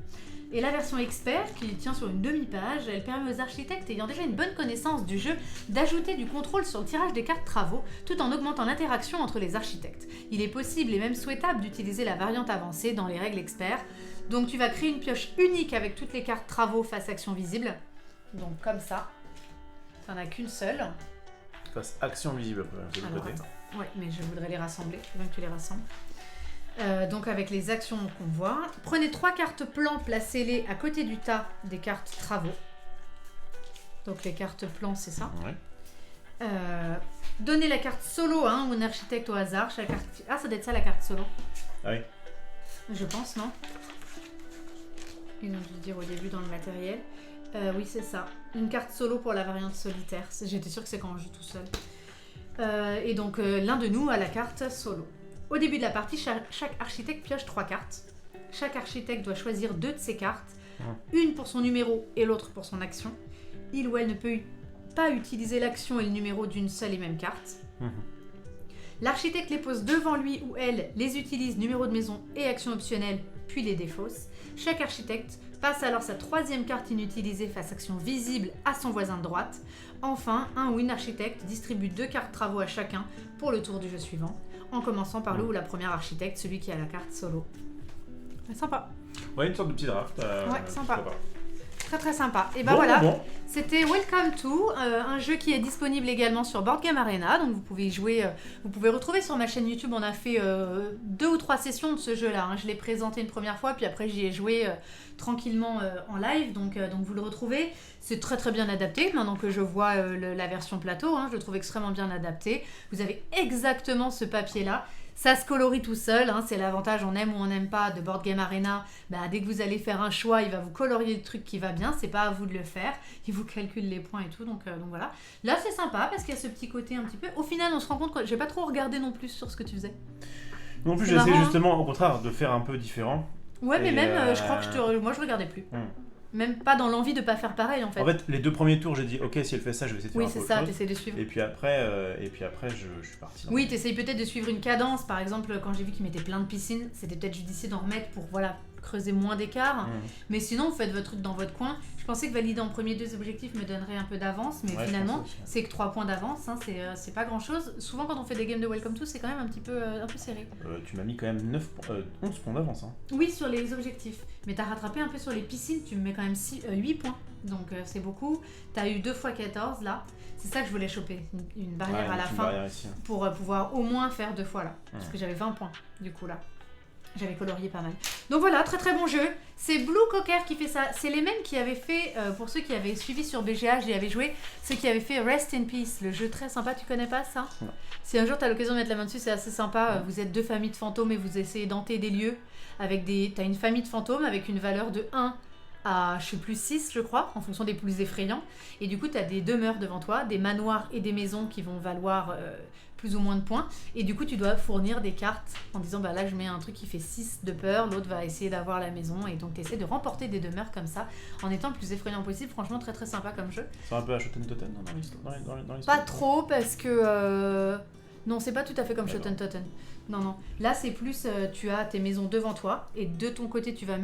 Et la version expert, qui tient sur une demi-page, elle permet aux architectes ayant déjà une bonne connaissance du jeu d'ajouter du contrôle sur le tirage des cartes travaux, tout en augmentant l'interaction entre les architectes. Il est possible et même souhaitable d'utiliser la variante avancée dans les règles experts. Donc tu vas créer une pioche unique avec toutes les cartes travaux face action visible. Donc comme ça. Tu n'en as qu'une seule. Face action visible, de l'autre côté. Attends. Ouais, mais je voudrais les rassembler. Je veux bien que tu les rassembles. Donc avec les actions qu'on voit, prenez 3 cartes plans, placez-les à côté du tas des cartes travaux. Donc les cartes plans, c'est ça. Ouais. Donnez la carte solo ou un architecte au hasard. Chaque Ah, ça doit être ça la carte solo. Ah oui. Je pense, non? Ils ont dû dire au début dans le matériel. Oui, c'est ça. Une carte solo pour la variante solitaire. J'étais sûre que c'est quand on joue tout seul. Et donc l'un de nous a la carte solo. Au début de la partie, chaque architecte pioche 3 cartes. Chaque architecte doit choisir 2 de ses cartes, une pour son numéro et l'autre pour son action. Il ou elle ne peut pas utiliser l'action et le numéro d'une seule et même carte. L'architecte les pose devant lui ou elle, les utilise numéro de maison et action optionnelle, puis les défausse. Chaque architecte passe alors sa 3e carte inutilisée face action visible à son voisin de droite. Enfin, un ou une architecte distribue 2 cartes travaux à chacun pour le tour du jeu suivant, en commençant par le ou la première architecte, celui qui a la carte solo. Sympa. Ouais, une sorte de petit draft. Ouais, sympa. Très très sympa. Et ben voilà, c'était Welcome to, un jeu qui est disponible également sur Board Game Arena, donc vous pouvez y jouer, vous pouvez retrouver sur ma chaîne YouTube, on a fait 2 ou 3 sessions de ce jeu-là, hein. Je l'ai présenté une première fois, puis après j'y ai joué tranquillement en live, donc vous le retrouvez. C'est très très bien adapté, maintenant que je vois la version plateau, hein, je le trouve extrêmement bien adapté. Vous avez exactement ce papier-là. Ça se colorie tout seul, hein, c'est l'avantage, on aime ou on n'aime pas de Board Game Arena. Bah, dès que vous allez faire un choix, il va vous colorier le truc qui va bien, c'est pas à vous de le faire. Il vous calcule les points et tout, donc voilà. Là, c'est sympa parce qu'il y a ce petit côté un petit peu. Au final, on se rend compte que j'ai pas trop regardé non plus sur ce que tu faisais. Non plus, j'essaie justement, au contraire, de faire un peu différent. Ouais, mais même, je crois que moi, je regardais plus. Même pas dans l'envie de pas faire pareil en fait. En fait, les 2 premiers tours, j'ai dit ok, si elle fait ça, je vais essayer de faire autre chose. Oui, c'est ça, t'essayes de suivre. Et puis après, je suis parti. Oui, t'essayes peut-être de suivre une cadence. Par exemple, quand j'ai vu qu'ils mettaient plein de piscines, c'était peut-être judicieux d'en remettre pour creuser moins d'écart. Mais sinon, vous faites votre truc dans votre coin. Je pensais que valider en premier 2 objectifs me donnerait un peu d'avance, mais finalement, c'est que 3 points d'avance, hein, c'est pas grand-chose. Souvent, quand on fait des games de Welcome to, c'est quand même un peu serré. Tu m'as mis quand même 11 points d'avance. Hein. Oui, sur les objectifs. Mais t'as rattrapé un peu sur les piscines, tu me mets quand même 8 points. Donc c'est beaucoup. T'as eu 2 fois 14 là. C'est ça que je voulais choper, une barrière à la fin, pour pouvoir au moins faire 2 fois là. Parce que j'avais 20 points du coup là. J'avais colorié pas mal. Donc voilà, très très bon jeu. C'est Blue Cocker qui fait ça. C'est les mêmes qui avaient fait, pour ceux qui avaient suivi sur BGA, j'y avais joué, ceux qui avaient fait Rest in Peace, le jeu très sympa. Tu connais pas ça? Non. Si un jour tu as l'occasion de mettre la main dessus, c'est assez sympa. Vous êtes 2 familles de fantômes et vous essayez d'hanter des lieux. T'as une famille de fantômes avec une valeur de 1 à, je sais plus, 6 je crois, en fonction des plus effrayants. Et du coup, tu as des demeures devant toi, des manoirs et des maisons qui vont valoir plus ou moins de points. Et du coup, tu dois fournir des cartes en disant, bah là, je mets un truc qui fait 6 de peur, l'autre va essayer d'avoir la maison. Et donc, tu essaies de remporter des demeures comme ça, en étant le plus effrayant possible. Franchement, très très sympa comme jeu. C'est un peu à Shoten Totten dans l'histoire. Pas trop, parce que... Non, c'est pas tout à fait comme Shoten Totten. Non. Là, c'est plus, tu as tes maisons devant toi, et de ton côté, tu vas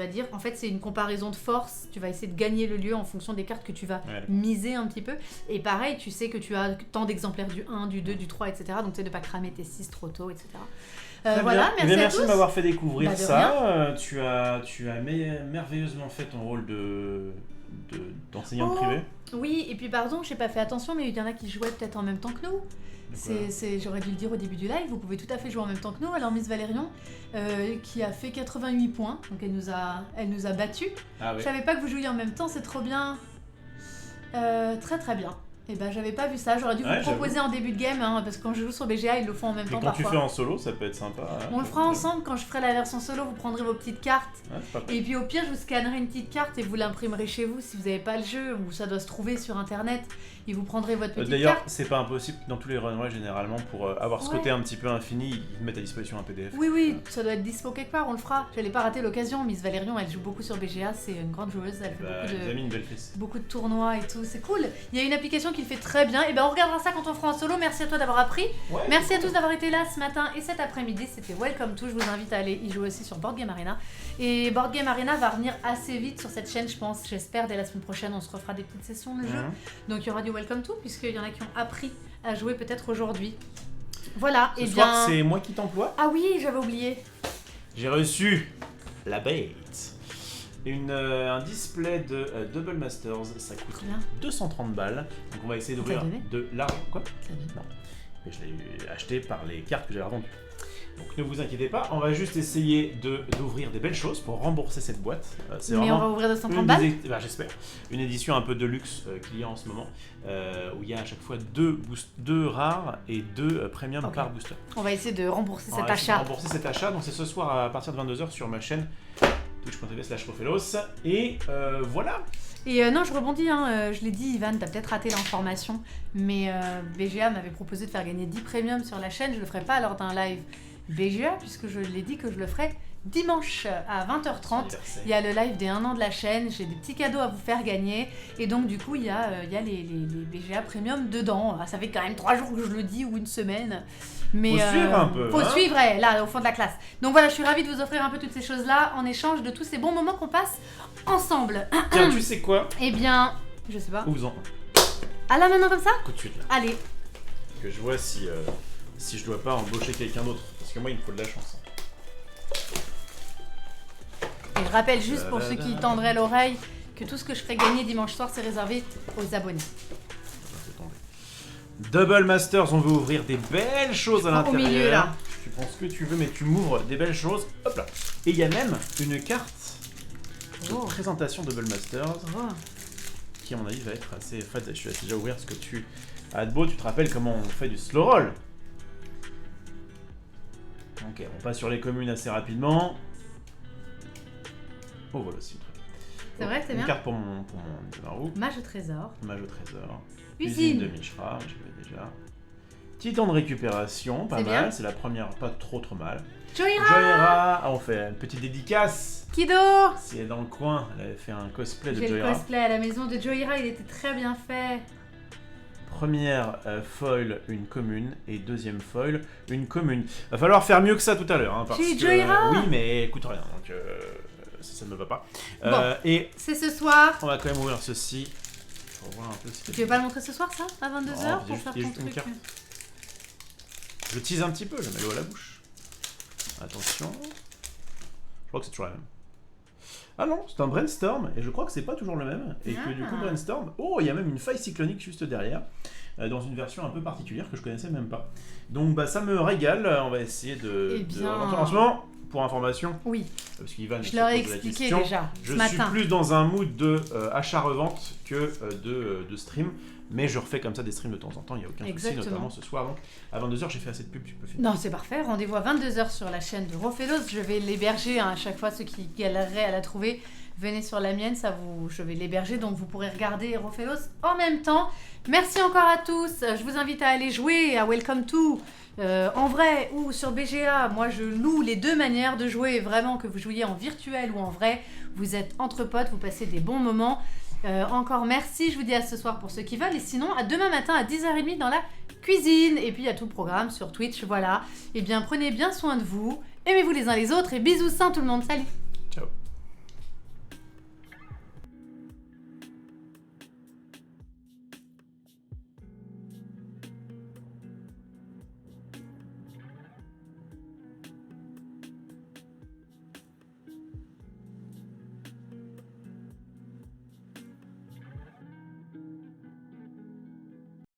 dire, en fait c'est une comparaison de force, tu vas essayer de gagner le lieu en fonction des cartes que tu vas miser un petit peu, et pareil tu sais que tu as tant d'exemplaires du 1, du 2, du 3, etc. donc tu sais de pas cramer tes 6 trop tôt, etc. Voilà, merci de m'avoir fait découvrir ça, tu as merveilleusement fait ton rôle d'enseignante privée. Oui, et puis pardon, j'ai pas fait attention, mais il y en a qui jouaient peut-être en même temps que nous. J'aurais dû le dire au début du live, vous pouvez tout à fait jouer en même temps que nous. Alors Miss Valérion, qui a fait 88 points, donc elle nous a battus. Je savais pas que vous jouiez en même temps, c'est trop bien. Très très bien. Et ben j'avais pas vu ça, j'aurais dû vous proposer en début de game, hein, parce que quand je joue sur BGA, ils le font en même temps parfois. Quand tu fais en solo, ça peut être sympa. On le fera ensemble, quand je ferai la version solo, vous prendrez vos petites cartes. Et puis au pire, je vous scannerai une petite carte et vous l'imprimerez chez vous si vous n'avez pas le jeu, ou ça doit se trouver sur internet. Et vous prendrez votre petite D'ailleurs, carte. c'est pas impossible dans tous les runways, généralement, pour avoir ce côté un petit peu infini, ils mettent à disposition un PDF. Oui, ça doit être dispo quelque part, on le fera. J'allais pas rater l'occasion. Miss Valérion, elle joue beaucoup sur BGA, c'est une grande joueuse, elle fait beaucoup de tournois et tout, c'est cool. Il y a une application qui le fait très bien. Et ben on regardera ça quand on fera en solo. Merci à toi d'avoir appris. Merci à tous d'avoir été là ce matin et cet après-midi. C'était Welcome to. Je vous invite à aller y jouer aussi sur Board Game Arena. Et Board Game Arena va revenir assez vite sur cette chaîne, je pense. J'espère dès la semaine prochaine, on se refera des petites sessions de jeu. Donc il y aura du Welcome to, puisqu'il y en a qui ont appris à jouer peut-être aujourd'hui. Voilà. Ce soir, c'est moi qui t'emploie. Ah oui, j'avais oublié. J'ai reçu la bête. Un display de Double Masters, ça coûte 230 balles. Donc on va essayer d'ouvrir de l'argent. Quoi ? Non. Mais je l'ai acheté par les cartes que j'avais revendues. Donc ne vous inquiétez pas, on va juste essayer d'ouvrir des belles choses pour rembourser cette boîte. Mais on va ouvrir 230 balles ? J'espère. Une édition un peu de luxe qu'il y a en ce moment, où il y a à chaque fois 2 rares et 2 premium par booster. On va essayer de rembourser cet achat. Donc c'est ce soir à partir de 22h sur ma chaîne twitch.tv/Rofelos. Et voilà. Et non, je rebondis, hein, je l'ai dit, Ivan, t'as peut-être raté l'information, mais BGA m'avait proposé de faire gagner 10 premiums sur la chaîne. Je le ferai pas lors d'un live BGA, puisque je l'ai dit que je le ferai dimanche à 20h30. Il y a le live des 1 an de la chaîne, j'ai des petits cadeaux à vous faire gagner, et donc du coup il y a les BGA premium dedans. Ça fait quand même 3 jours que je le dis, ou une semaine. Mais faut suivre un peu. Faut suivre, là, au fond de la classe. Donc voilà, je suis ravie de vous offrir un peu toutes ces choses-là, en échange de tous ces bons moments qu'on passe ensemble. Tiens, tu sais quoi ? Eh bien, je sais pas. Ouvre-en. Ah là, maintenant comme ça ? Tout de suite, là. Allez. Que je vois si je dois pas embaucher quelqu'un d'autre. Parce que moi, il me faut de la chance. Et je rappelle juste pour ceux qui tendraient l'oreille que tout ce que je ferai gagner dimanche soir, c'est réservé aux abonnés. Double Masters, on veut ouvrir des belles choses à l'intérieur. Au milieu, là. Tu prends ce que tu veux, mais tu m'ouvres des belles choses. Hop là. Et il y a même une carte de présentation Double Masters qui, à mon avis, va être assez... En fait, je vais déjà ouvrir ce que tu as de beau. Tu te rappelles comment on fait du slow roll. Ok, on passe sur les communes assez rapidement. Oh, voilà aussi. C'est vrai, c'est bien. Une carte pour mon Demarou. Mage au trésor. Usine de Mishra, je l'ai déjà. Titan de récupération, pas mal. C'est la première, pas trop mal. Joyra, on fait une petite dédicace. Kido. Si elle est dans le coin, elle avait fait un cosplay de J'ai Joyra. le cosplay à la maison de Joyra, il était très bien fait. première foil, une commune, et deuxième foil, une commune. Va falloir faire mieux que ça tout à l'heure, hein, parce que oui, mais coûte rien, donc ça ne me va pas. Bon, et c'est ce soir. On va quand même ouvrir ceci. Pour voir un peu si tu veux pas le montrer ce soir, ça, à 22h pour faire ton truc. Je tease un petit peu, je mets l'eau à la bouche. Attention. Je crois que c'est toujours la même. Ah non, c'est un brainstorm, et je crois que c'est pas toujours le même, et que du coup brainstorm, oh, il y a même une faille cyclonique juste derrière, dans une version un peu particulière que je connaissais même pas. Donc bah ça me régale, on va essayer de... En ce moment, pour information, oui, parce qu'Ivan je leur ai expliqué déjà ce matin. Je suis plus dans un mood de achat-revente que de stream. Mais je refais comme ça des streams de temps en temps, il n'y a aucun souci, notamment ce soir. Donc, à 22h, j'ai fait assez de pub, tu peux finir. Non, c'est parfait. Rendez-vous à 22h sur la chaîne de Rofelos. Je vais l'héberger à chaque fois, ceux qui galéreraient à la trouver. Venez sur la mienne, je vais l'héberger, donc vous pourrez regarder Rofelos en même temps. Merci encore à tous. Je vous invite à aller jouer à Welcome to en vrai ou sur BGA. Moi, je loue les deux manières de jouer. Vraiment, que vous jouiez en virtuel ou en vrai. Vous êtes entre potes, vous passez des bons moments. Encore merci, je vous dis à ce soir pour ceux qui veulent, et sinon à demain matin à 10h30 dans la cuisine, et puis il y a tout le programme sur Twitch, voilà. Et bien prenez bien soin de vous, aimez-vous les uns les autres, et bisous sains tout le monde, salut.